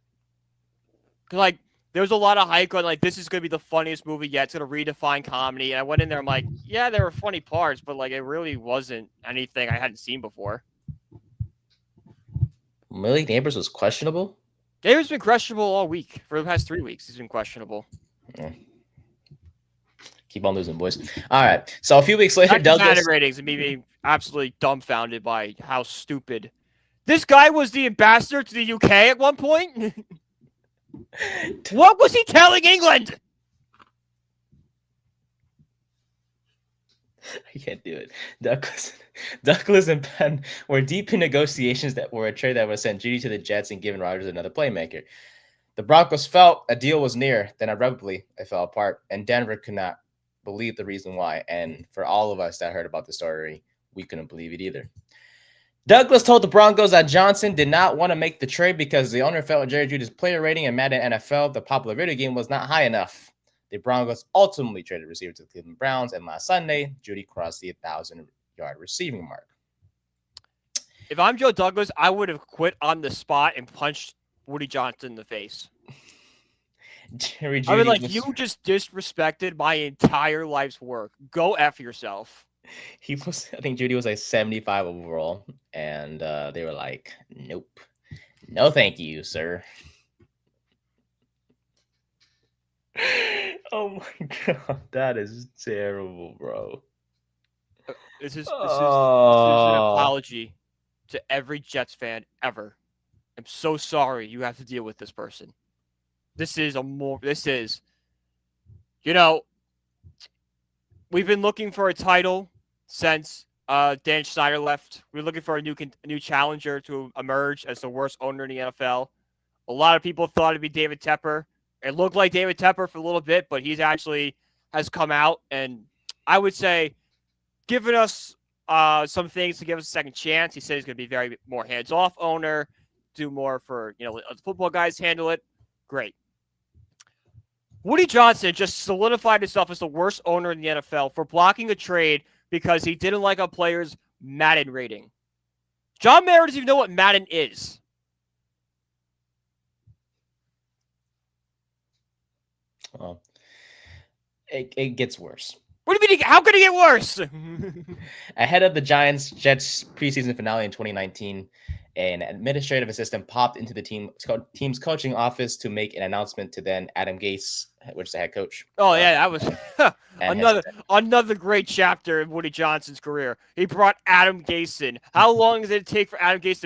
Like, there was a lot of hype on, like, this is going to be the funniest movie yet. It's going to redefine comedy. And I went in there, I'm like, yeah, there were funny parts, but, like, it really wasn't anything I hadn't seen before. Millie Neighbors was questionable? Neighbors been questionable all week. For the past 3 weeks, he's been questionable. Yeah. Keep on losing, boys. All right. So a few weeks later, Douglas... ratings and me being absolutely dumbfounded by how stupid. This guy was the ambassador to the UK at one point? What was he telling England? I can't do it. Douglas and Penn were deep in negotiations that were a trade that would send Jeudy to the Jets and given Rodgers another playmaker. The Broncos felt a deal was near, then abruptly it fell apart, and Denver could not believe the reason why. And for all of us that heard about the story, we couldn't believe it either. Douglas told the Broncos that Johnson did not want to make the trade because the owner felt Jerry Jeudy's player rating in Madden NFL, the popular video game, was not high enough. The Broncos ultimately traded receiver to the Cleveland Browns, and last Sunday, Jeudy crossed the 1,000-yard receiving mark. If I'm Joe Douglas, I would have quit on the spot and punched Woody Johnson in the face. Jerry Jeudy I mean, like, you just disrespected my entire life's work. Go F yourself. I think Jeudy was like 75 overall, and they were like, nope. No, thank you, sir. Oh my god, that is terrible, bro. This is an apology to every Jets fan ever. I'm so sorry you have to deal with this person. We've been looking for a title since Dan Snyder left. We're looking for a new challenger to emerge as the worst owner in the NFL. A lot of people thought it'd be David Tepper. It looked like David Tepper for a little bit, but he's actually has come out and I would say given us some things to give us a second chance. He said he's going to be very more hands-off owner, do more for, let the football guys handle it. Great. Woody Johnson just solidified himself as the worst owner in the NFL for blocking a trade because he didn't like a player's Madden rating. John Mara doesn't even know what Madden is. Well, it gets worse. What do you mean? How could it get worse? Ahead of the Giants-Jets preseason finale in 2019, an administrative assistant popped into the team's coaching office to make an announcement to then Adam Gase, which is the head coach. Oh, yeah, that was another great chapter in Woody Johnson's career. He brought Adam Gase in. How long did it take for Adam Gase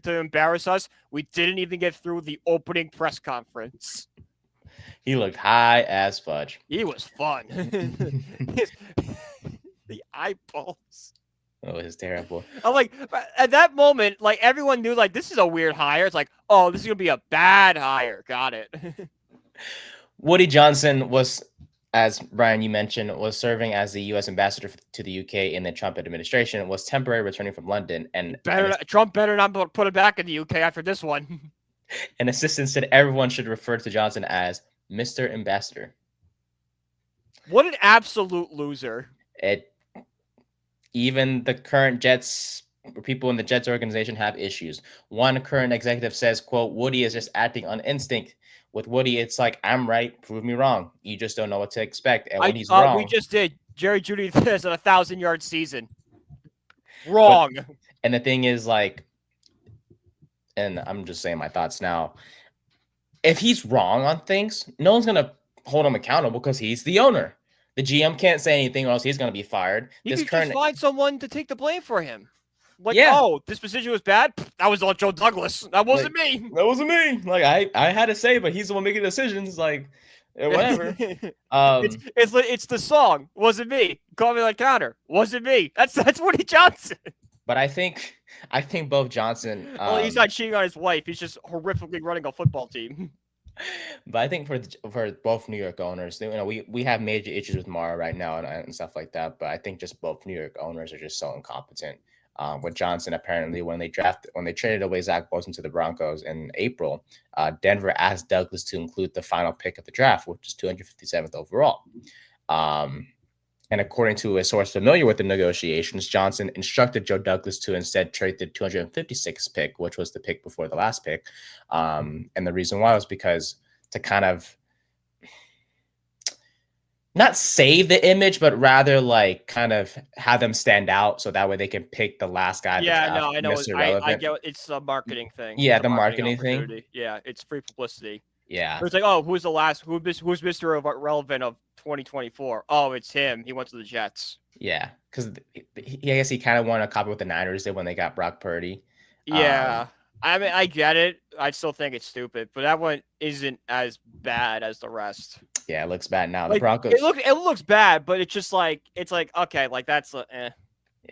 to embarrass us? We didn't even get through the opening press conference. He looked high as fudge. He was fun. The eyeballs. Oh, it was terrible. I'm like, at that moment, like, everyone knew, like, this is a weird hire. It's like, oh, this is going to be a bad hire. Got it. Woody Johnson was, as Brian, you mentioned, was serving as the U.S. ambassador to the UK in the Trump administration, was temporarily returning from London. And Trump better not put it back in the UK after this one. An assistant said everyone should refer to Johnson as Mr. Ambassador. What an absolute loser. Even the current Jets, people in the Jets organization have issues. One current executive says, quote, Woody is just acting on instinct. With Woody, it's like, I'm right, prove me wrong. You just don't know what to expect. And when he's wrong. We just did. Jerry Jeudy has a 1,000-yard season. Wrong. And the thing is, like, and I'm just saying my thoughts now. If he's wrong on things, no one's gonna hold him accountable because he's the owner. The GM can't say anything, or else he's gonna be fired. He could just find someone to take the blame for him. Like, oh, this decision was bad. That was all Joe Douglas. That wasn't me. That wasn't me. Like I had to say, but he's the one making decisions. Like whatever. It's the song. Wasn't me. Call me like counter. Wasn't me. That's Woody Johnson. But I think both Johnson. Well, he's not cheating on his wife. He's just horrifically running a football team. But I think for both New York owners, we have major issues with Mara right now and stuff like that. But I think just both New York owners are just so incompetent. With Johnson, apparently, when they traded away Zach Wilson to the Broncos in April, Denver asked Douglas to include the final pick of the draft, which is 257th overall. And according to a source familiar with the negotiations, Johnson instructed Joe Douglas to instead trade the 256th pick, which was the pick before the last pick. And the reason why was because to kind of not save the image, but rather like kind of have them stand out so that way they can pick the last guy. Yeah, no, I know. I get it. It's a marketing thing. Yeah, the marketing thing. Yeah, it's free publicity. Yeah. It's like, oh, who's Mr. Relevant of 2024? Oh, it's him. He went to the Jets. Yeah, because I guess he kind of wanted a copy what the Niners did when they got Brock Purdy. Yeah. I mean, I get it. I still think it's stupid, but that one isn't as bad as the rest. Yeah, it looks bad now. Like, the Broncos. It looks bad, but it's just like okay, like that's Yeah.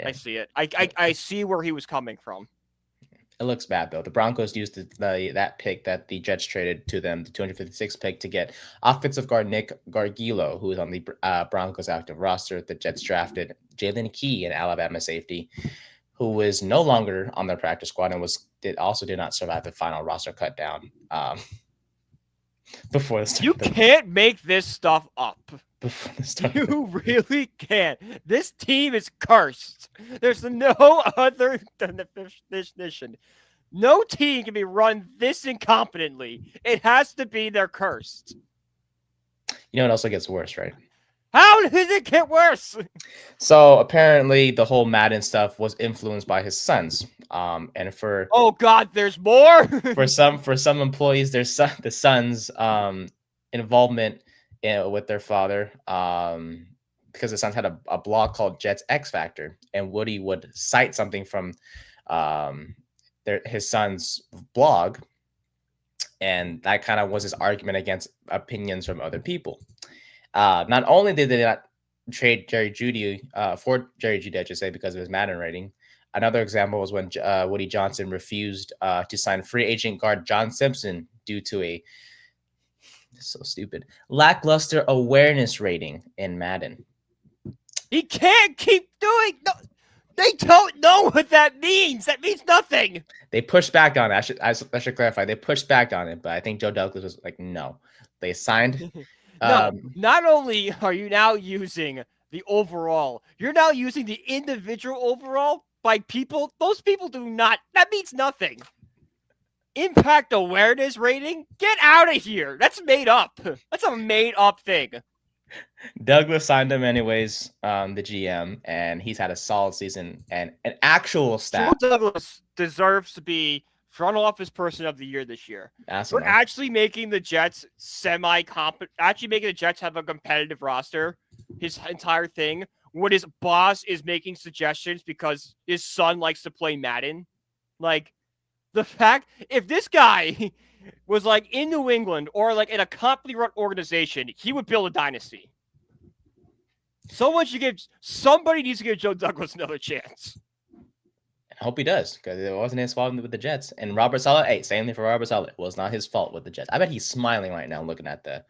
I see it. I see where he was coming from. It looks bad though. The Broncos used that pick that the Jets traded to them, the 256th pick, to get offensive guard Nick Gargilo, who is on the Broncos active roster. The Jets drafted Jalen Key, an Alabama safety, who is no longer on their practice squad and did not survive the final roster cut down. Before the start. You can't make this stuff up. Before the start. You really can't. This team is cursed. There's no other definition. No team can be run this incompetently. It has to be they're cursed. You know what also gets worse, right? How did it get worse? So apparently the whole Madden stuff was influenced by his sons. And for oh god, there's more. for some employees, the sons' involvement with their father, because the sons had a blog called Jets X Factor, and Woody would cite something from his son's blog, and that kind of was his argument against opinions from other people. Not only did they not trade Jerry Jeudy for Jerry Jeudy, I should say, because of his Madden rating. Another example was when Woody Johnson refused to sign free agent guard John Simpson due to so stupid, lackluster awareness rating in Madden. He can't keep doing. No, they don't know what that means. That means nothing. They pushed back on it. I should clarify. They pushed back on it, but I think Joe Douglas was like, no. They signed. No, not only are you now using the overall, you're now using the individual overall by people. Those people do not. That means nothing. Impact awareness rating? Get out of here. That's made up. That's a made up thing. Douglas signed him anyways, the GM, and he's had a solid season and an actual stat. Joe Douglas deserves to be front office person of the year this year. We're actually making the Jets semi-competent, actually making the Jets have a competitive roster. His entire thing, when his boss is making suggestions because his son likes to play Madden. Like, the fact, if this guy was like in New England or like in a company-run organization, he would build a dynasty. Somebody needs to give Joe Douglas another chance. I hope he does, because it wasn't his fault with the Jets. And Robert Saleh, same thing for Robert Saleh. It was not his fault with the Jets. I bet he's smiling right now looking at the.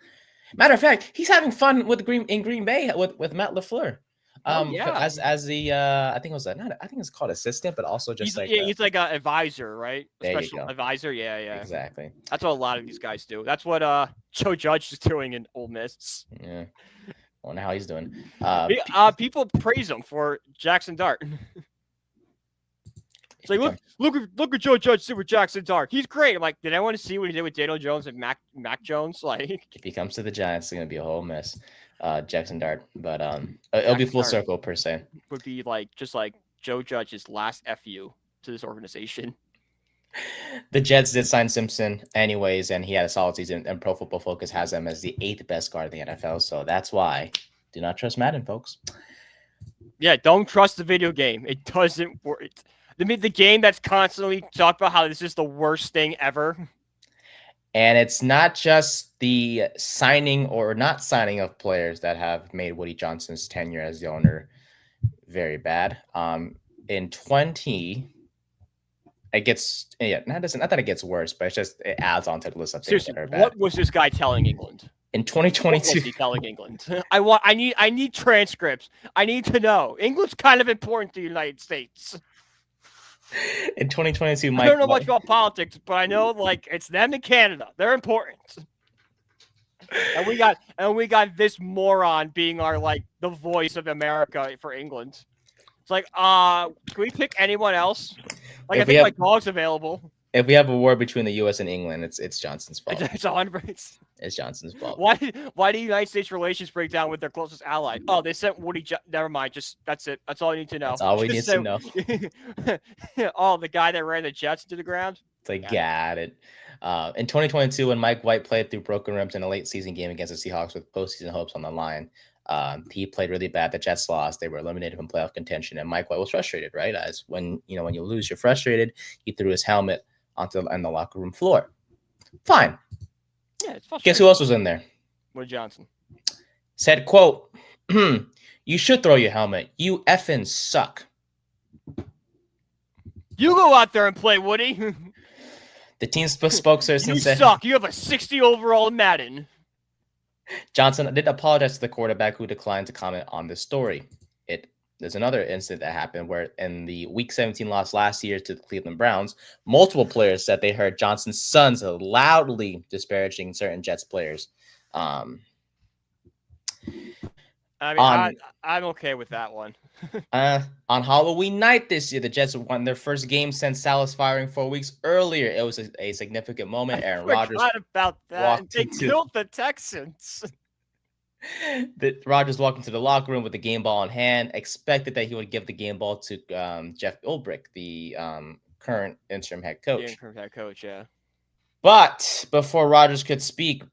Matter of fact, he's having fun with in Green Bay with Matt LaFleur. As the I think it's called assistant, but also just he's like an advisor, right? Special advisor. Yeah. Exactly. That's what a lot of these guys do. That's what Joe Judge is doing in Ole Miss. Yeah. I wonder how he's doing. People praise him for Jackson Dart. It's like look at Joe Judge Super Jackson's arc. He's great. I'm like, did I want to see what he did with Daniel Jones and Mac Jones? Like, if he comes to the Giants, it's gonna be a whole mess. Jackson Dart, but it'll be full circle per se. Would be like just like Joe Judge's last FU to this organization. The Jets did sign Simpson anyways, and he had a solid season, and Pro Football Focus has him as the 8th best guard in the NFL. So that's why do not trust Madden, folks. Yeah, don't trust the video game. It doesn't work. The game that's constantly talked about how this is the worst thing ever. And it's not just the signing or not signing of players that have made Woody Johnson's tenure as the owner very bad. In 20, it gets not that it gets worse, but it's just it adds on to the list of things that are bad. What was this guy telling England? In 2022, what was he telling England? I need transcripts. I need to know. England's kind of important to the United States. In 2022, I don't know much about politics, but I know like it's them in Canada. They're important. And we got this moron being our like the voice of America for England. It's like, can we pick anyone else? Like, I think my dog's available. If we have a war between the U.S. and England, it's Johnson's fault. It's 100%. It's Johnson's fault. Why do United States relations break down with their closest ally? Oh, they sent Woody. Never mind. Just that's it. That's all you need to know. That's all we need to know. Oh, the guy that ran the Jets to the ground. It's like, got it. In 2022, when Mike White played through broken ribs in a late season game against the Seahawks with postseason hopes on the line, he played really bad. The Jets lost. They were eliminated from playoff contention, and Mike White was frustrated. Right, as when you lose, you're frustrated. He threw his helmet onto the locker room floor. Fine. Yeah, it's frustrating. Guess who else was in there? Woody Johnson. Said, quote, "You should throw your helmet. You effing suck. You go out there and play, Woody." The team's spokesperson said, "You suck. You have a 60 overall in Madden." Johnson did apologize to the quarterback, who declined to comment on this story. There's another incident that happened where in the Week 17 loss last year to the Cleveland Browns, multiple players said they heard Johnson's sons loudly disparaging certain Jets players. I mean, I'm okay with that one. On Halloween night this year, the Jets won their first game since Salas firing 4 weeks earlier. It was a significant moment. Aaron Rodgers about that. They killed the Texans. Rodgers walked into the locker room with the game ball in hand, expected that he would give the game ball to Jeff Ulbrich, the current interim head coach. Yeah. But before Rodgers could speak,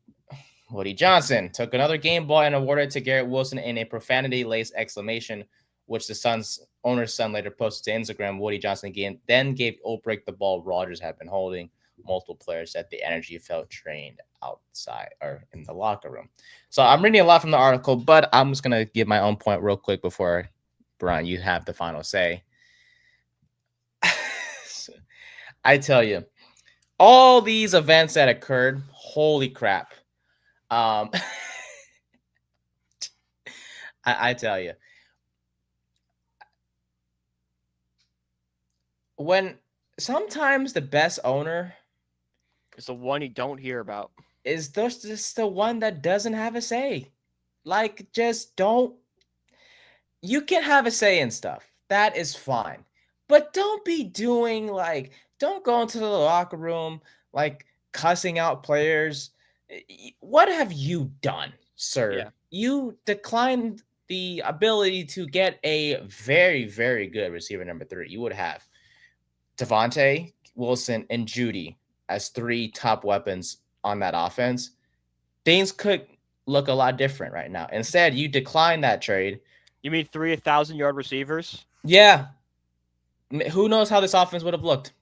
Woody Johnson took another game ball and awarded it to Garrett Wilson in a profanity-laced exclamation, which the owner's son later posted to Instagram. Woody Johnson then gave Ulbrich the ball Rodgers had been holding. Multiple players said the energy felt drained outside or in the locker room. So I'm reading a lot from the article, but I'm just going to give my own point real quick before, Brian, you have the final say. I tell you, all these events that occurred, holy crap. I tell you, when sometimes the best owner is the one you don't hear about. Is just the one that doesn't have a say. Like, just don't. You can have a say in stuff. That is fine. But don't be doing don't go into the locker room cussing out players. What have you done, sir? Yeah. You declined the ability to get a very, very good receiver number 3. You would have Devontae, Wilson, and Judy as 3 top weapons on that offense. Things could look a lot different right now. Instead, you decline that trade. You mean 3 1,000-yard receivers? Yeah. Who knows how this offense would have looked?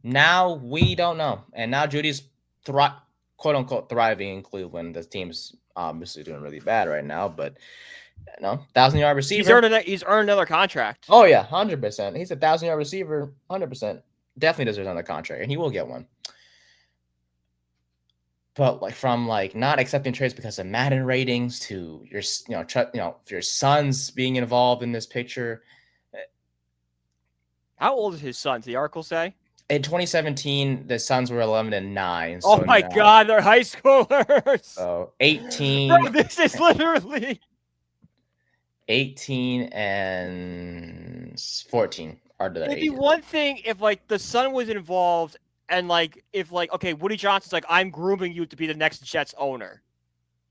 Now we don't know. And now Judy's quote-unquote thriving in Cleveland. The team's obviously doing really bad right now, but 1,000-yard receiver. He's earned another contract. Oh, yeah, 100%. He's a 1,000-yard receiver, 100%. Definitely deserves another contract, and he will get one. But from not accepting trades because of Madden ratings to your your sons being involved in this picture. How old is his son? Did the article say? In 2017, the Suns were 11-9. So my God, they're high schoolers. So 18. Bro, this is literally 18 and 14 part of their It'd be agent. one thing if like the son was involved and like if like okay, Woody Johnson's like, I'm grooming you to be the next Jets owner.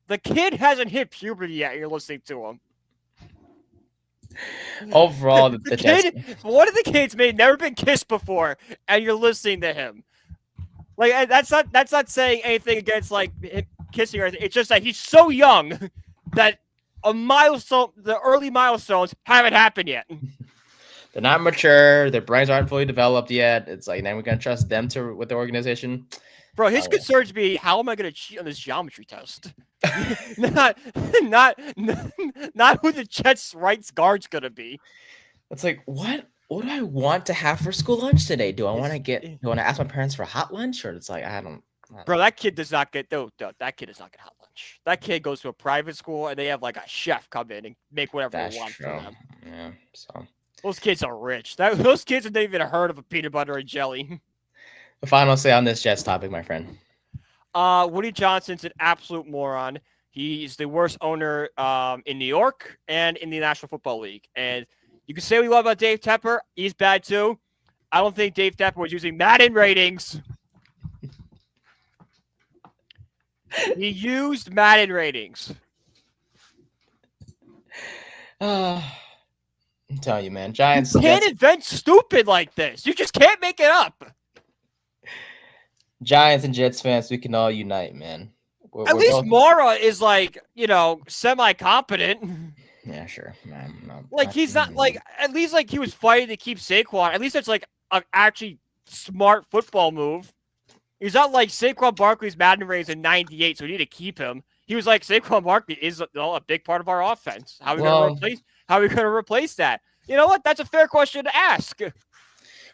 The kid hasn't hit puberty yet. You're listening to him. Overall, the Jets. One of the kids may never been kissed before, and you're listening to him. Like that's not saying anything against like kissing or anything. It's just that he's so young that the early milestones haven't happened yet. They're not mature. Their brains aren't fully developed yet. It's like, then we're gonna trust them with the organization. Bro, his concerns be, how am I gonna cheat on this geometry test? not who the Jets' right guard's gonna be. It's like, what do I want to have for school lunch today? Do I want to ask my parents for hot lunch, or it's like I don't. Bro, that kid does not get that kid does not get hot lunch. That kid goes to a private school and they have like a chef come in and make whatever they want for them. Yeah, so those kids are rich. Those kids have never even heard of a peanut butter and jelly. The final say on this Jets topic, my friend. Woody Johnson's an absolute moron. He's the worst owner in New York and in the National Football League. And you can say what you want about Dave Tepper. He's bad too. I don't think Dave Tepper was using Madden ratings. He used Madden ratings. I'm telling you, man. Giants. You can't invent stupid like this. You just can't make it up. Giants and Jets fans, we can all unite, man. At least Mara is like, semi-competent. Yeah, sure. He's not like, at least like he was fighting to keep Saquon. At least it's like an actually smart football move. He's not like Saquon Barkley's Madden ratings in 98, so we need to keep him. He was like, Saquon Barkley is a big part of our offense. How are we going to replace that? You know what? That's a fair question to ask.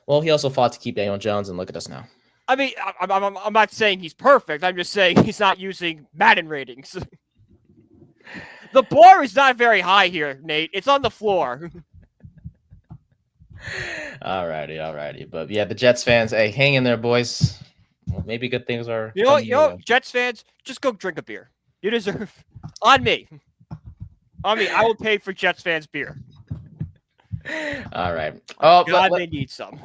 Well, he also fought to keep Daniel Jones, and look at us now. I mean, I'm not saying he's perfect. I'm just saying he's not using Madden ratings. The bar is not very high here, Nate. It's on the floor. Alrighty. But yeah, the Jets fans, hey, hang in there, boys. Well, maybe good things are. You know, Jets fans, just go drink a beer. You deserve. On me. I will pay for Jets fans beer. All right. Oh, God, they need some.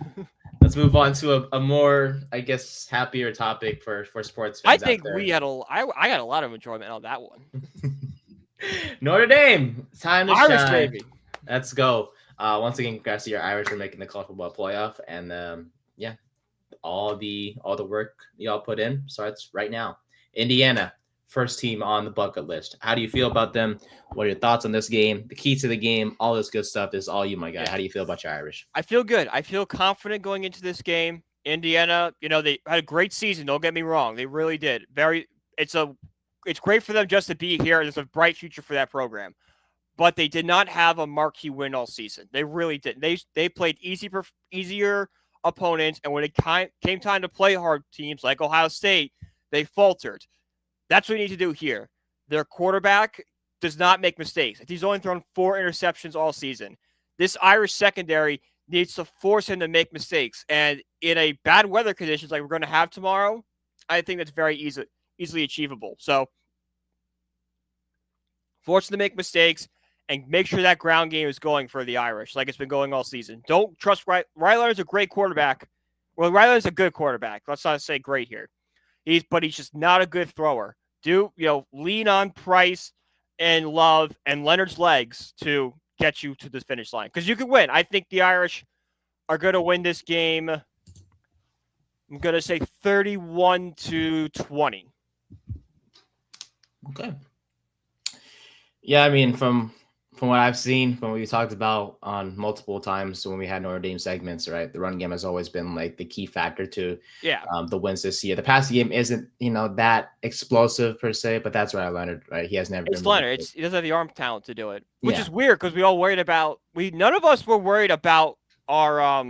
Let's move on to a more, I guess, happier topic for sports fans. I think I got a lot of enjoyment on that one. Notre Dame, time to Irish shine. baby. Let's go. Once again, congrats to your Irish for making the college football playoff, and yeah, all the work y'all put in starts right now. Indiana, first team on the bucket list. How do you feel about them? What are your thoughts on this game? The key to the game, all this good stuff is all you, my guy. How do you feel about your Irish? I feel good. I feel confident going into this game. Indiana, they had a great season. Don't get me wrong. They really did. It's great for them just to be here. There's a bright future for that program. But they did not have a marquee win all season. They really didn't. They played easier opponents, and when it came time to play hard teams like Ohio State, they faltered. That's what we need to do here. Their quarterback does not make mistakes. He's only thrown 4 interceptions all season. This Irish secondary needs to force him to make mistakes. And in a bad weather conditions like we're going to have tomorrow, I think that's very easily achievable. So force him to make mistakes and make sure that ground game is going for the Irish like it's been going all season. Don't trust Ryler's a great quarterback. Well, Ryler's a good quarterback. Let's not say great here. But he's just not a good thrower. Lean on Price and Love and Leonard's legs to get you to the finish line. Because you could win. I think the Irish are going to win this game. I'm going to say 31-20. Okay. Yeah, I mean, from what I've seen, from what we talked about on multiple times when we had Notre Dame segments, right? The run game has always been like the key factor to the wins this year. The passing game isn't, that explosive per se, but that's where I learned, right? He has never been. It's Leonard. He doesn't have the arm talent to do it, which is weird because we all worried about. None of us were worried about our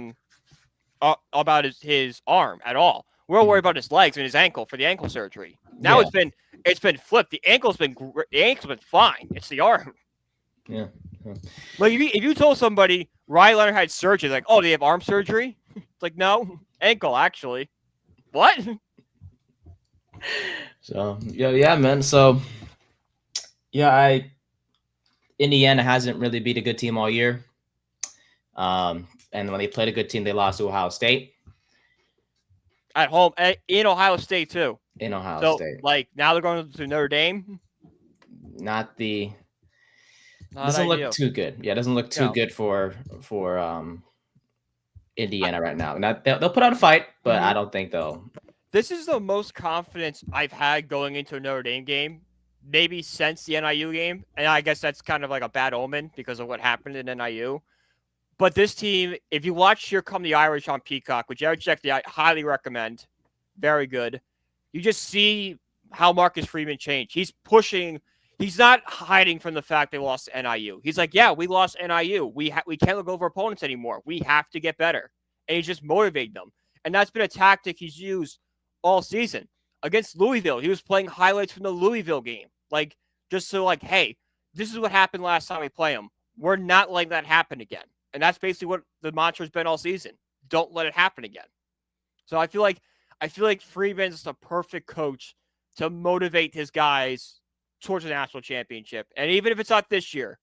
about his arm at all. We're all worried about his legs and his ankle for the ankle surgery. Now it's been flipped. The ankle's been fine. It's the arm. Yeah. Like if you told somebody Ryan Leonard had surgery, like, oh, they have arm surgery? It's like, no, ankle actually. What? So yeah, man. So Indiana hasn't really beat a good team all year. And when they played a good team, they lost to Ohio State. At home, in Ohio State, too. In Ohio State. Like, now they're going to Notre Dame. Not doesn't ideal. look too good. Yeah, it doesn't look too good for Indiana right now. Now they'll put out a fight, but I don't think they'll. This is the most confidence I've had going into a Notre Dame game, maybe since the NIU game. And I guess that's kind of like a bad omen because of what happened in NIU. But this team, if you watch Here Come the Irish on Peacock, which I highly recommend, very good. You just see how Marcus Freeman changed. He's pushing. He's not hiding from the fact they lost to NIU. He's like, yeah, we lost NIU. We can't look over opponents anymore. We have to get better. And he's just motivating them. And that's been a tactic he's used all season. Against Louisville, he was playing highlights from the Louisville game. Like, just so like, hey, this is what happened last time we play them. We're not letting that happen again. And that's basically what the mantra's been all season. Don't let it happen again. So I feel like Freeman's the perfect coach to motivate his guys towards a national championship. And even if it's not this year,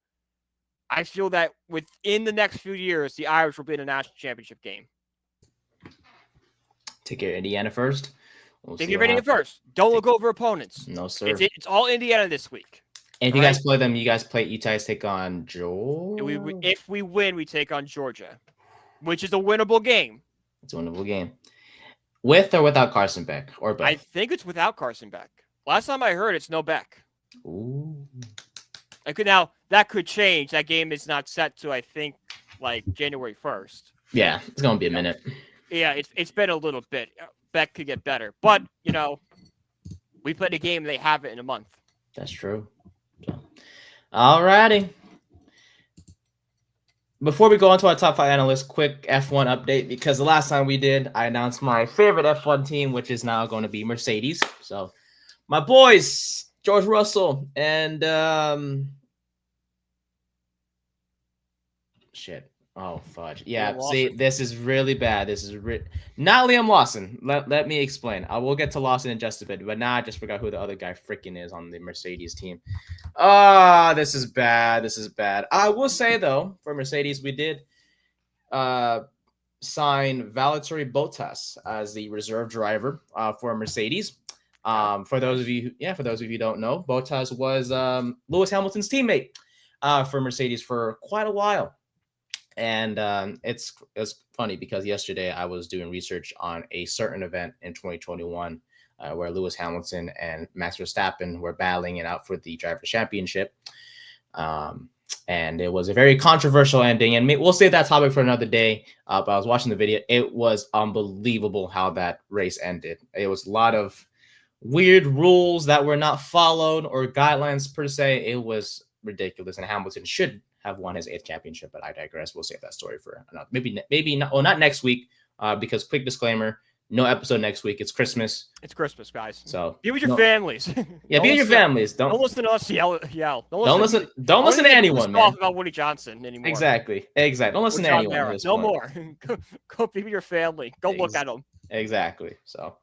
I feel that within the next few years, the Irish will be in a national championship game. Take care of Indiana first. Take care of Indiana first. Don't look over opponents. No, sir. It's all Indiana this week. And if you guys play them, you guys take on Georgia. If we win, we take on Georgia, which is a winnable game. It's a winnable game. With or without Carson Beck, or both? I think it's without Carson Beck. Last time I heard, it's no Beck. Ooh. Now, that could change. That game is not set to, I think, like January 1st. Yeah, it's going to be a minute. Yeah, it's been a little bit. Beck could get better. But, we played a game, they have it in a month. That's true. All righty. Before we go on to our top 5 analysts, quick F1 update, because the last time we did, I announced my favorite F1 team, which is now going to be Mercedes. So, my boys, George Russell and shit. Oh, fudge. Yeah, see, this is really bad. This is not Liam Lawson. Let me explain. I will get to Lawson in just a bit, but now I just forgot who the other guy freaking is on the Mercedes team. This is bad. This is bad. I will say, though, for Mercedes, we did sign Valtteri Bottas as the reserve driver for Mercedes. For those of you who don't know, Bottas was Lewis Hamilton's teammate for Mercedes for quite a while. And it's funny because yesterday I was doing research on a certain event in 2021 where Lewis Hamilton and Max Verstappen were battling it out for the Drivers' Championship. And it was a very controversial ending. And we'll save that topic for another day. But I was watching the video. It was unbelievable how that race ended. It was a lot of weird rules that were not followed or guidelines per se. It was ridiculous. And Hamilton should have won his 8th championship, but I digress. We'll save that story for another, maybe not. Well, not next week, because quick disclaimer: no episode next week. It's Christmas. It's Christmas, guys. So be with your families. Yeah, be with your families. Don't listen to us yell. Don't listen to anyone, man. About Woody Johnson anymore. Exactly. Don't listen to anyone. No more. Go be with your family. Go look at them. Exactly. So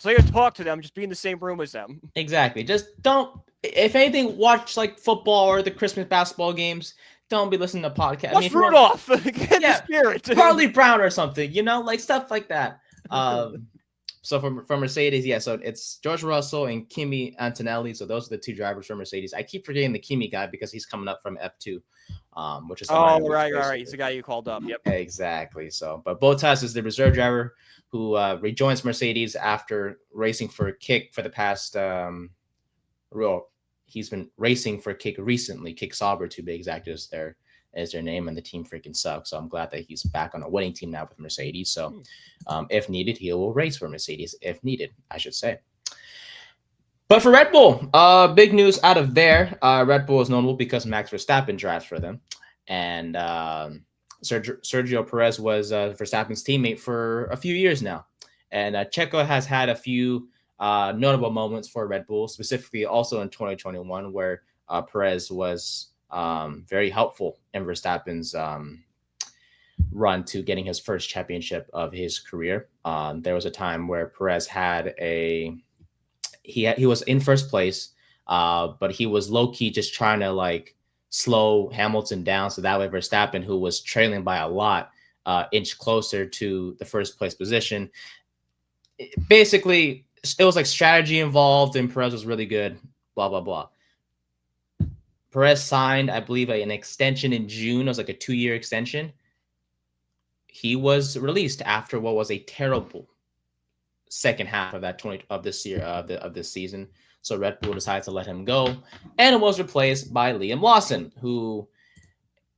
you gotta talk to them. Just be in the same room as them. Exactly. Just don't. If anything, watch like football or the Christmas basketball games. Don't be listening to podcasts. Watch Rudolph. Get the spirit. Charlie Brown or something. Like stuff like that. So from Mercedes, yeah. So it's George Russell and Kimi Antonelli. So those are the 2 drivers for Mercedes. I keep forgetting the Kimi guy because he's coming up from F2, which is right. He's the guy you called up. Yep. Exactly. So, but Bottas is the reserve driver who rejoins Mercedes after racing for Kick for the past. He's been racing for Kick recently. Kick Sauber, to be exact, is their name, and the team freaking sucks. So I'm glad that he's back on a winning team now with Mercedes. So if needed, he will race for Mercedes. If needed, I should say. But for Red Bull, big news out of there. Red Bull is notable because Max Verstappen drives for them, and Sergio Perez was Verstappen's teammate for a few years now, and Checo has had a few notable moments for Red Bull, specifically also in 2021, where Perez was very helpful in Verstappen's run to getting his first championship of his career. There was a time where Perez had he was in first place, but he was low key just trying to slow Hamilton down, so that way Verstappen, who was trailing by a lot, inch closer to the first place position. Basically, it was like strategy involved, and Perez was really good. Blah blah blah. Perez signed, I believe, an extension in June. It was like a 2-year extension. He was released after what was a terrible second half of this year of this season. So Red Bull decided to let him go, and it was replaced by Liam Lawson, who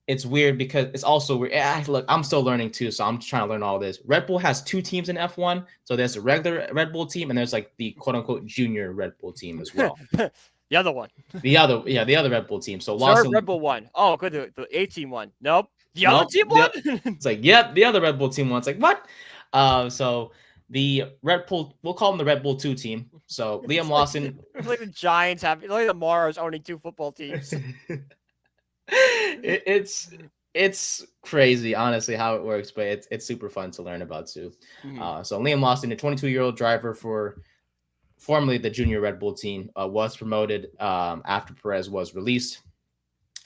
it's weird because it's also weird. Look, I'm still learning too, so I'm trying to learn all this. Red Bull has 2 teams in F1, so there's a regular Red Bull team, and there's like the quote unquote junior Red Bull team as well. The other one. The other Red Bull team. So Lawson, Red Bull one. Oh, good. The A-team one. Nope. The other team one? It's like, yep, the other Red Bull team one. It's like, what? So the Red Bull, we'll call them the Red Bull 2 team. So Liam Lawson. It's like the Giants have, like the Maras owning 2 football teams. It's crazy, honestly, how it works, but it's super fun to learn about too. Mm-hmm. So Liam Lawson, a 22-year-old driver for formerly the junior Red Bull team, was promoted after Perez was released.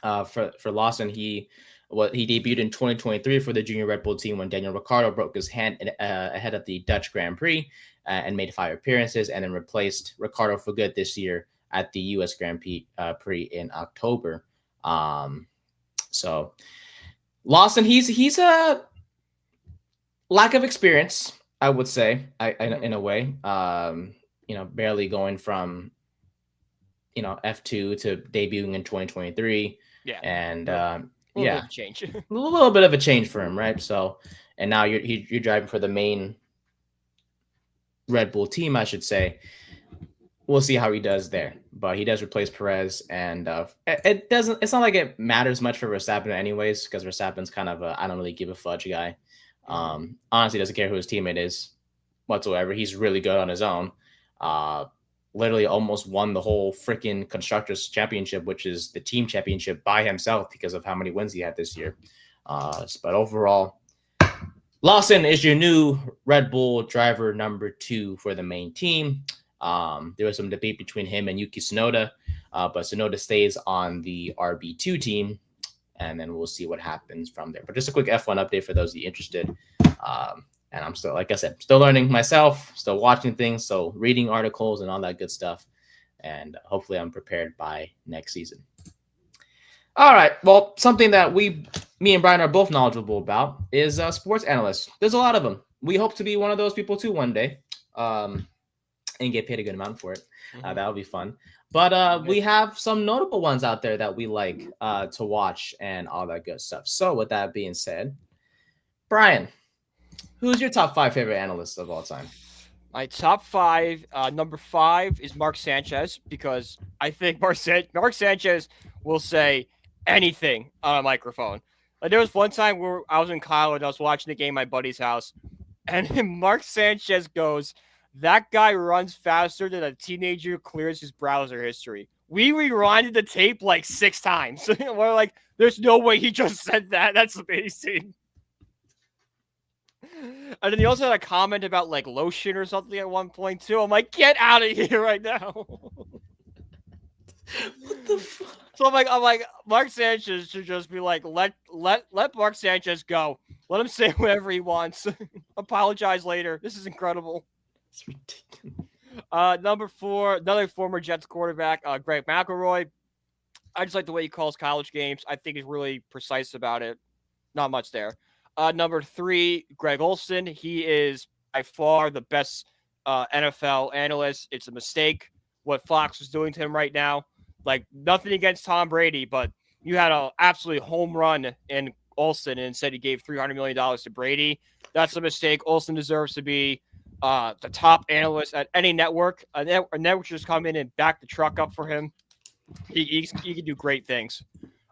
For Lawson, he debuted in 2023 for the junior Red Bull team when Daniel Ricciardo broke his hand ahead of the Dutch Grand Prix and made 5 appearances, and then replaced Ricciardo for good this year at the U.S. Grand Prix in October. So Lawson, he's a lack of experience, I would say, in a way. Barely going from F2 to debuting in 2023. Yeah, and a little bit of a change for him, right? So, and now you're driving for the main Red Bull team, I should say. We'll see how he does there, but he does replace Perez, and it's not like it matters much for Verstappen anyways, because Verstappen's kind of I don't really give a fudge guy. Honestly, doesn't care who his teammate is whatsoever. He's really good on his own. Literally almost won the whole freaking Constructors Championship, which is the team championship, by himself because of how many wins he had this year. But overall, Lawson is your new Red Bull driver number 2 for the main team. There was some debate between him and Yuki Tsunoda, but Tsunoda stays on the RB2 team, and then we'll see what happens from there. But just a quick F1 update for those of you interested. And I'm still, like I said, still learning myself, still watching things, so reading articles and all that good stuff. And hopefully I'm prepared by next season. All right. Well, something that me and Brian are both knowledgeable about is sports analysts. There's a lot of them. We hope to be one of those people too one day, and get paid a good amount for it. That would be fun. But we have some notable ones out there that we like to watch and all that good stuff. So with that being said, Brian, who's your top 5 favorite analysts of all time? My top 5, number 5 is Mark Sanchez, because I think Mark Sanchez will say anything on a microphone. Like, there was one time where I was in college, I was watching the game at my buddy's house, and Mark Sanchez goes, "That guy runs faster than a teenager clears his browser history." We rewinded the tape like 6 times. We're like, there's no way he just said that. That's amazing. And then he also had a comment about like lotion or something at one point too. I'm like, get out of here right now. What the fuck? So I'm like, Mark Sanchez should just be like, let Mark Sanchez go. Let him say whatever he wants. Apologize later. This is incredible. It's ridiculous. Number 4, another former Jets quarterback, Greg McElroy. I just like the way he calls college games. I think he's really precise about it. Not much there. Number 3, Greg Olsen. He is by far the best NFL analyst. It's a mistake what Fox is doing to him right now. Like, nothing against Tom Brady, but you had an absolutely home run in Olsen and said he gave $300 million to Brady. That's a mistake. Olsen deserves to be the top analyst at any network. A network should just come in and back the truck up for him. He can do great things.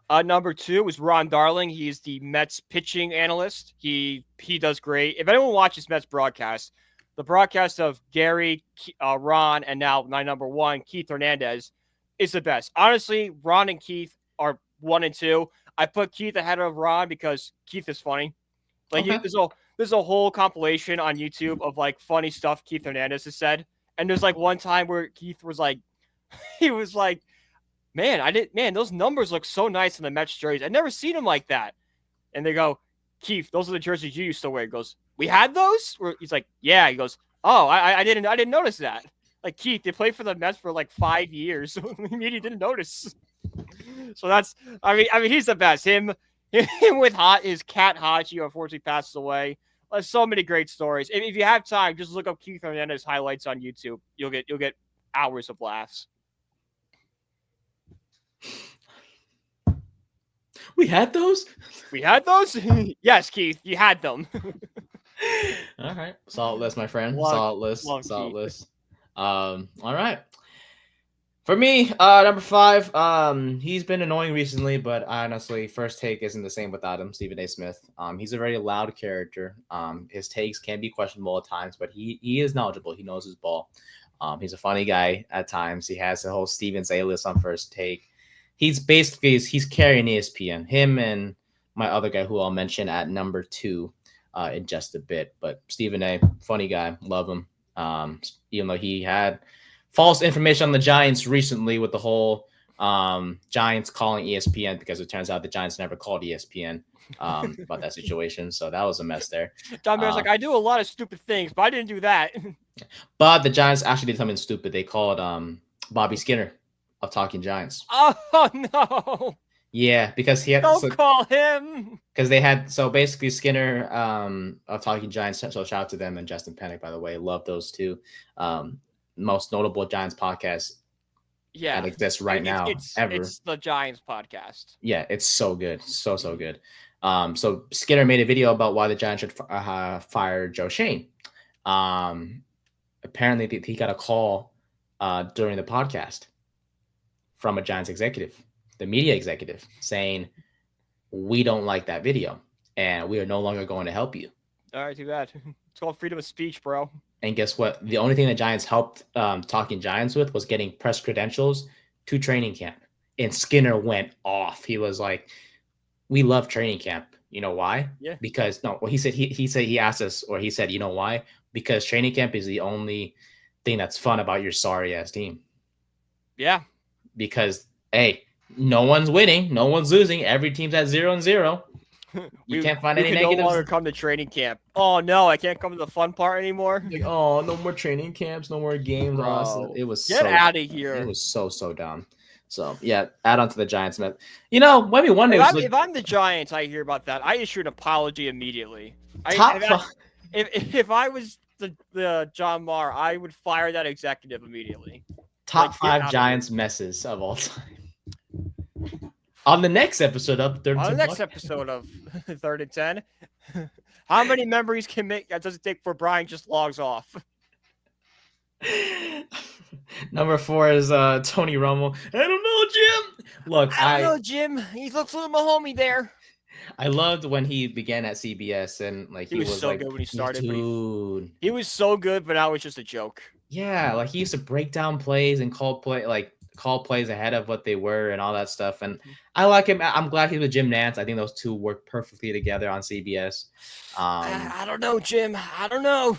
Number 2 is Ron Darling. He's the Mets pitching analyst. He does great. If anyone watches Mets broadcast, the broadcast of Gary, Ron, and now my number 1, Keith Hernandez, is the best. Honestly, Ron and Keith are 1 and 2. I put Keith ahead of Ron because Keith is funny. Like, okay. There's a whole compilation on YouTube of like funny stuff Keith Hernandez has said. And there's like one time where Keith was like, he was like, Man, those numbers look so nice in the Mets jerseys. I've never seen them like that. And they go, Keith, those are the jerseys you used to wear. He goes, we had those? He's like, yeah. He goes, oh, I didn't notice that. Like, Keith, they played for the Mets for like 5 years. You didn't notice. So I mean, he's the best. Him with his cat Hachi, who unfortunately passes away. There's so many great stories. If you have time, just look up Keith Hernandez highlights on YouTube. You'll get hours of laughs. We had those? We had those? Yes, Keith, you had them. All right. Solid list, my friend. Long Solid list. All right. For me, number 5, he's been annoying recently, but honestly, first take isn't the same without him, Stephen A. Smith. He's a very loud character. His takes can be questionable at times, but he is knowledgeable. He knows his ball. He's a funny guy at times. He has the whole Stevens A-list on first take. He's carrying ESPN. Him and my other guy who I'll mention at number 2 in just a bit. But Stephen A., funny guy, love him. Even though he had false information on the Giants recently with the whole Giants calling ESPN, because it turns out the Giants never called ESPN about that situation. So that was a mess there. Don Bear's like, I do a lot of stupid things, but I didn't do that. But the Giants actually did something stupid. They called Bobby Skinner of Talking Giants. Oh, no. Yeah, because he had call him. Because they had basically Skinner of Talking Giants. So shout out to them, and Justin Penix, by the way. Love those two. Most notable Giants podcast that exists now ever. It's the Giants podcast. Yeah, it's so good. So good. So Skinner made a video about why the Giants should fire Joe Shane. Apparently he got a call during the podcast from a Giants executive, the media executive, saying, we don't like that video and we are no longer going to help you. All right, too bad. It's called freedom of speech, bro. And guess what? The only thing the Giants helped Talking Giants with was getting press credentials to training camp. And Skinner went off. He was like, we love training camp. You know why? Yeah. Because he said he asked us, or he said, you know why? Because training camp is the only thing that's fun about your sorry ass team. Yeah. Because hey, no one's winning, no one's losing. Every team's at 0-0. You can't find any negatives. No longer come to training camp. Oh no, I can't come to the fun part anymore. Like, oh, no more training camps, no more games. Bro, it was get out of here. It was so dumb. So yeah, add on to the Giants. You know, maybe one day. If I'm the Giants, I hear about that. I issue an apology immediately. If I was the John Maher, I would fire that executive immediately. Top 5 Giants messes of all time. On the next episode of Third and 10, how many memories does it take for Brian just logs off? Number 4 is Tony Romo. I don't know, Jim. Look, I don't know, Jim. He looks a little homie there. I loved when he began at CBS and he was so good when he started. Dude, he was so good, but now it's just a joke. Yeah, like he used to break down plays and call plays ahead of what they were and all that stuff. And I like him. I'm glad he's with Jim Nantz. I think those two work perfectly together on CBS. I don't know, Jim. I don't know.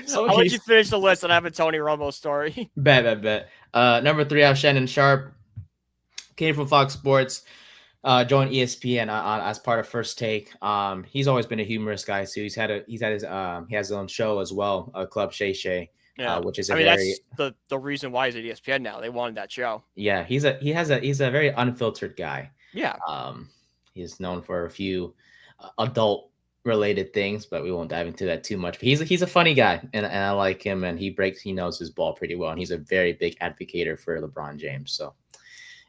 So I'll let you finish the list and I have a Tony Romo story. Bet. Number 3, I have Shannon Sharp. Came from Fox Sports. Joined ESPN as part of First Take. He's always been a humorous guy too. He has his own show as well, Club Shay Shay. Yeah, which is that's the reason why he's at ESPN now. They wanted that show. Yeah, he's a very unfiltered guy. Yeah. He's known for a few adult related things, but we won't dive into that too much. But he's a funny guy, and I like him, and he knows his ball pretty well, and he's a very big advocate for LeBron James. So.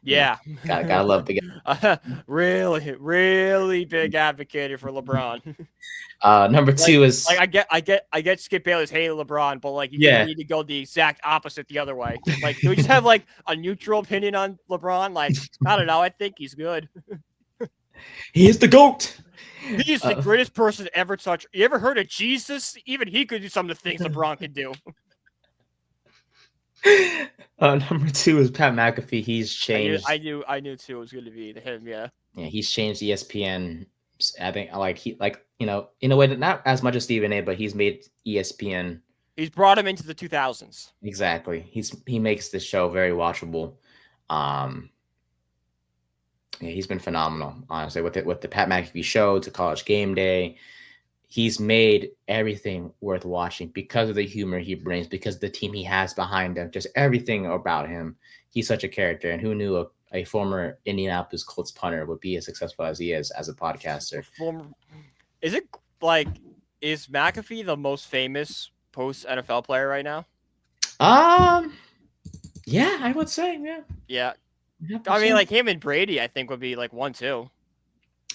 Yeah, gotta love the guy. really big advocate for LeBron. Number 2 is I get Skip Bayless hating LeBron, but you need to go the exact opposite the other way. Do we just have a neutral opinion on LeBron? I don't know. I think he's good. He is the GOAT. He is the greatest person to ever touch. You ever heard of Jesus? Even he could do some of the things LeBron could do. Number 2 is Pat McAfee. He's changed. I knew too it was going to be him. Yeah, he's changed ESPN. I think in a way that not as much as Stephen A, but he's made ESPN He's brought him into the 2000s. Exactly. He makes this show very watchable. Yeah, he's been phenomenal, honestly, with the Pat McAfee show to College Game Day. He's made everything worth watching because of the humor he brings, because of the team he has behind him, just everything about him. He's such a character, and who knew a former Indianapolis Colts punter would be as successful as he is as a podcaster. Is McAfee the most famous post NFL player right now? Yeah, I would say, yeah. Yeah. I mean, like him and Brady, I think would be like 1-2.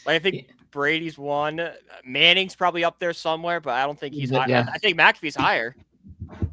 Like I think Brady's one. Manning's probably up there somewhere, but I don't think he's high. Yeah. I think McAfee's higher.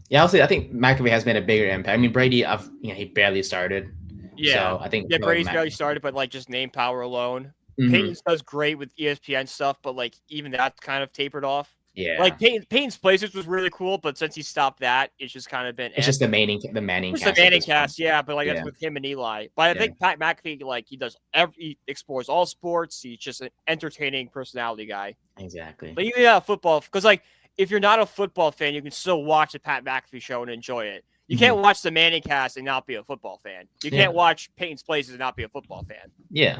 Yeah, I think McAfee has made a bigger impact. I mean, Brady, he barely started. Yeah, so I think Brady's barely started, but like just name power alone. Mm-hmm. Peyton does great with ESPN stuff, but like even that's kind of tapered off. Yeah, like Peyton's Places was really cool, but since he stopped that, it's just kind of been. It's just the Manning cast. The Manning cast, yeah, but like that's with him and Eli. But I think Pat McAfee, like he explores all sports. He's just an entertaining personality guy. Exactly. But even football, because like if you're not a football fan, you can still watch the Pat McAfee show and enjoy it. You can't watch the Manning cast and not be a football fan. You can't watch Peyton's Places and not be a football fan. Yeah.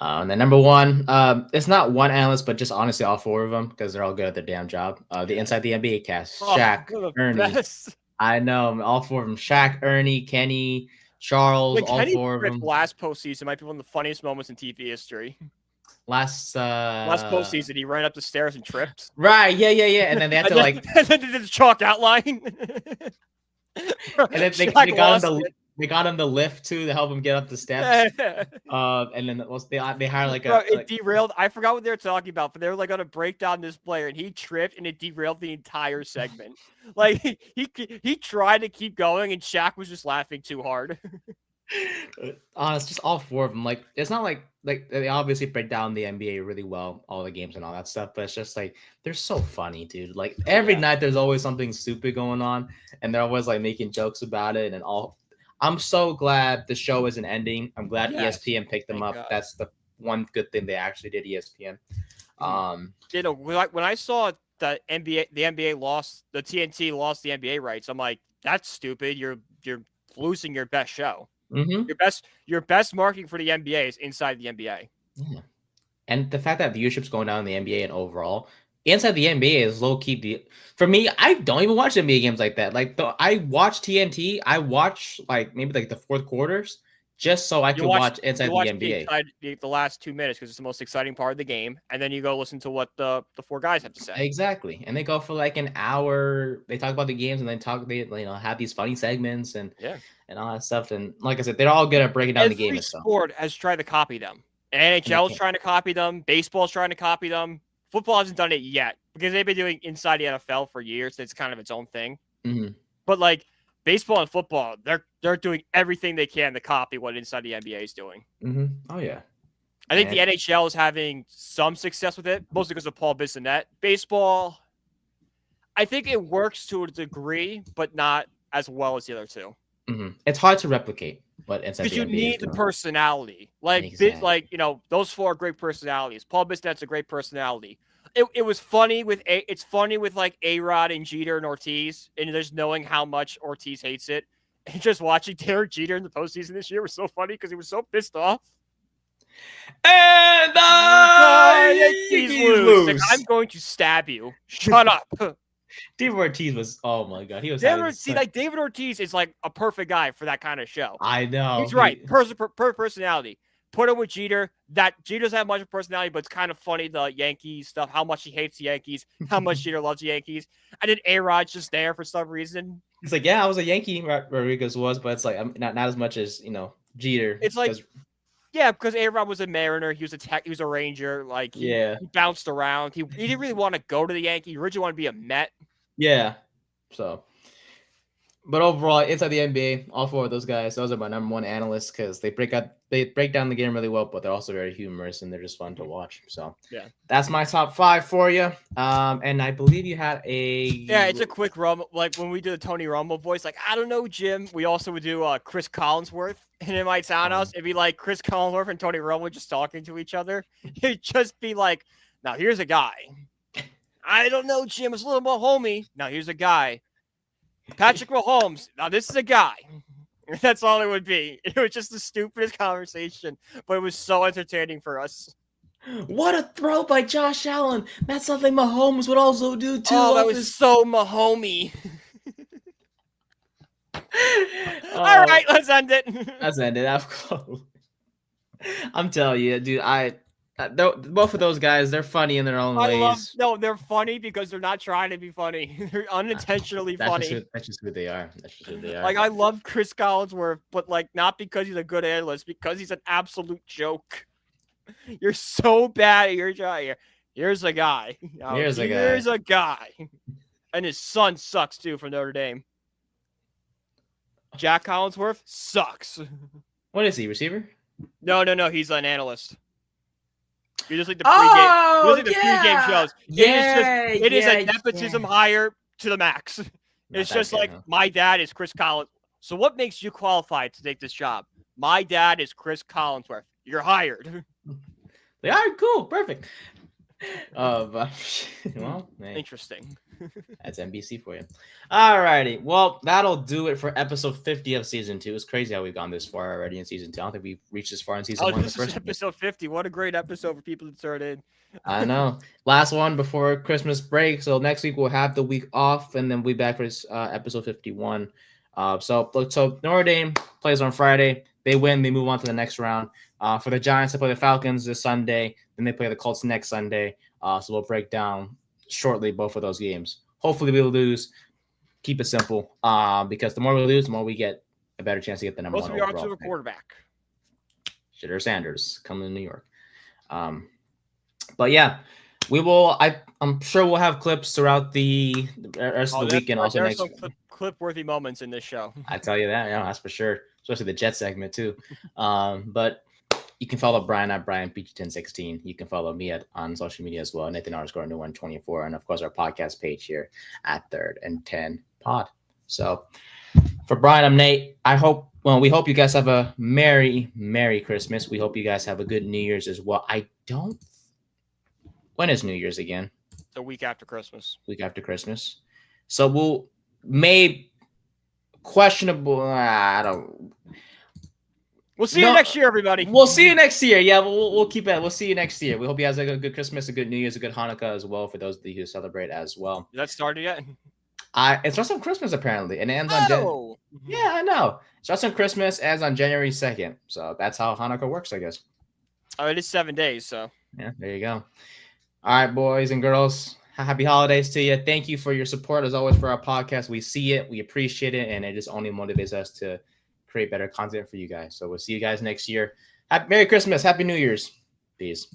And then number one, it's not one analyst, but just honestly all four of them because they're all good at their damn job. The Inside the NBA cast, Shaq, Ernie. Best. I know all four of them: Shaq, Ernie, Kenny, Charles. All four of them. Last postseason might be one of the funniest moments in TV history. Last postseason, he ran up the stairs and tripped. Right, yeah, and then they had to and then did the chalk outline. And then they got him the lift too to help him get up the steps. And then they hired it derailed. I forgot what they were talking about, but they were like going to break down this player, and he tripped, and it derailed the entire segment. Like he tried to keep going, and Shaq was just laughing too hard. It's just all four of them. Like it's not like they obviously break down the NBA really well, all the games and all that stuff, but it's just like they're so funny, dude. Like every night there's always something stupid going on, and they're always like making jokes about it and all. I'm so glad the show isn't ending. I'm glad ESPN picked them up. God. That's the one good thing they actually did. ESPN. When I saw the NBA lost the TNT lost the NBA rights, I'm like, that's stupid. You're losing your best show. Mm-hmm. Your best marketing for the NBA is inside the NBA. Yeah. And the fact that viewership's going down in the NBA and overall, inside the NBA is low key. For me, I don't even watch NBA games like that. Like I watch TNT. I watch maybe the fourth quarters just so I can watch inside the NBA. The last 2 minutes because it's the most exciting part of the game, and then you go listen to what the four guys have to say. Exactly, and they go for like an hour. They talk about the games and then they have these funny segments and all that stuff. And like I said, they're all good at breaking down the game. Every sport has tried to copy them. NHL is trying to copy them. Baseball's trying to copy them. Football hasn't done it yet because they've been doing inside the NFL for years. So it's kind of its own thing. Mm-hmm. But like baseball and football, they're doing everything they can to copy what inside the NBA is doing. Mm-hmm. Oh yeah. I think the NHL is having some success with it, mostly because of Paul Bissonnette. Baseball, I think it works to a degree, but not as well as the other two. Mm-hmm. It's hard to replicate, but because you need the personality, those four are great personalities. Paul Bissonnette's a great personality. It was funny it's funny with like A-Rod and Jeter and Ortiz, and just knowing how much Ortiz hates it, and just watching Derek Jeter in the postseason this year was so funny because he was so pissed off. And Yankees lose. Like, I'm going to stab you. Shut up. David Ortiz was, oh my god, he was. David Ortiz is like a perfect guy for that kind of show. I know he's right. Personality. Put him with Jeter. Jeter doesn't have much of a personality, but it's kind of funny the Yankees stuff. How much he hates the Yankees. How much Jeter loves the Yankees. And then A-Rod's just there for some reason. He's like, yeah, I was a Yankee. Rodriguez was, but it's like I'm not as much as Jeter. It's like. Yeah, because A-Rod was a Mariner. He was a Ranger. Like, he bounced around. He didn't really want to go to the Yankees. He originally wanted to be a Met. Yeah. So, but overall, inside the NBA, all four of those guys, those are my number one analysts because they break down the game really well, but they're also very humorous and they're just fun to watch. So, that's my top 5 for you. And I believe you had it's a quick rum. Like when we do the Tony Romo voice, like I don't know, Jim. We also would do Chris Collinsworth. And it might sound us. It'd be like Chris Collinsworth and Tony Romo just talking to each other. It'd just be like, now here's a guy I don't know, Jim. It's a little more homey. Now here's a guy. Patrick Mahomes. Now this is a guy. That's all it would be. It was just the stupidest conversation, but it was so entertaining for us. What a throw by Josh Allen. That's something Mahomes would also do too. Oh, that was so Mahomey. All right, let's end it. Let's end it. I'm telling you, dude. Both of those guys, they're funny in their own ways. They're funny because they're not trying to be funny. They're unintentionally funny. That's just who they are. Like, I love Chris Collinsworth, but like not because he's a good analyst, because he's an absolute joke. You're so bad at your job. Here's a guy. Here's a guy. And his son sucks too from Notre Dame. Jack Collinsworth sucks. What is he, receiver? No. He's an analyst. You're just like the pregame. Pregame shows. It is a nepotism hire to the max. It's just like, my dad is Chris Collins. So what makes you qualified to take this job? My dad is Chris Collinsworth. You're hired. They are cool, perfect. Well, man. Interesting. That's NBC for you. All righty. Well, that'll do it for episode 50 of season 2. It's crazy how we've gone this far already in season 2. I don't think we've reached this far in season 1. This is episode 50. What a great episode for people to turn in. I know. Last one before Christmas break. So next week we'll have the week off, and then we'll be back for this episode 51. So Notre Dame plays on Friday. They win. They move on to the next round. For the Giants, they play the Falcons this Sunday. Then they play the Colts next Sunday. So we'll break down shortly both of those games. Hopefully we'll lose. Keep it simple. Because the more we lose, the more we get a better chance to get the number one overall. To a quarterback. Shitter Sanders coming to New York. But yeah, we will. I'm sure we'll have clips throughout the rest of the weekend. Also, next clip-worthy moments in this show. I tell you that, yeah, that's for sure. Especially the Jet segment too. But you can follow Brian at BrianPG1016. You can follow me on social media as well, Nathan_Nguyen24, and of course our podcast page here at 3rd and 10 Pod. So for Brian, I'm Nate. We hope you guys have a Merry Christmas. We hope you guys have a good New Year's as well. When is New Year's again? The week after Christmas. So questionable. We'll see you next year, everybody. We'll see you next year. Yeah, we'll keep it. We'll see you next year. We hope you guys have a good Christmas, a good New Year's, a good Hanukkah as well for those of you who celebrate as well. Is that started yet? It starts on Christmas apparently, and it ends on Yeah, I know. It starts on Christmas, ends on January 2nd. So that's how Hanukkah works, I guess. Oh, it is 7 days, so. Yeah, there you go. All right, boys and girls. Happy holidays to you. Thank you for your support as always for our podcast. We see it, we appreciate it, and it just only motivates us to create better content for you guys. So we'll see you guys next year. Merry Christmas. Happy New Year's. Peace.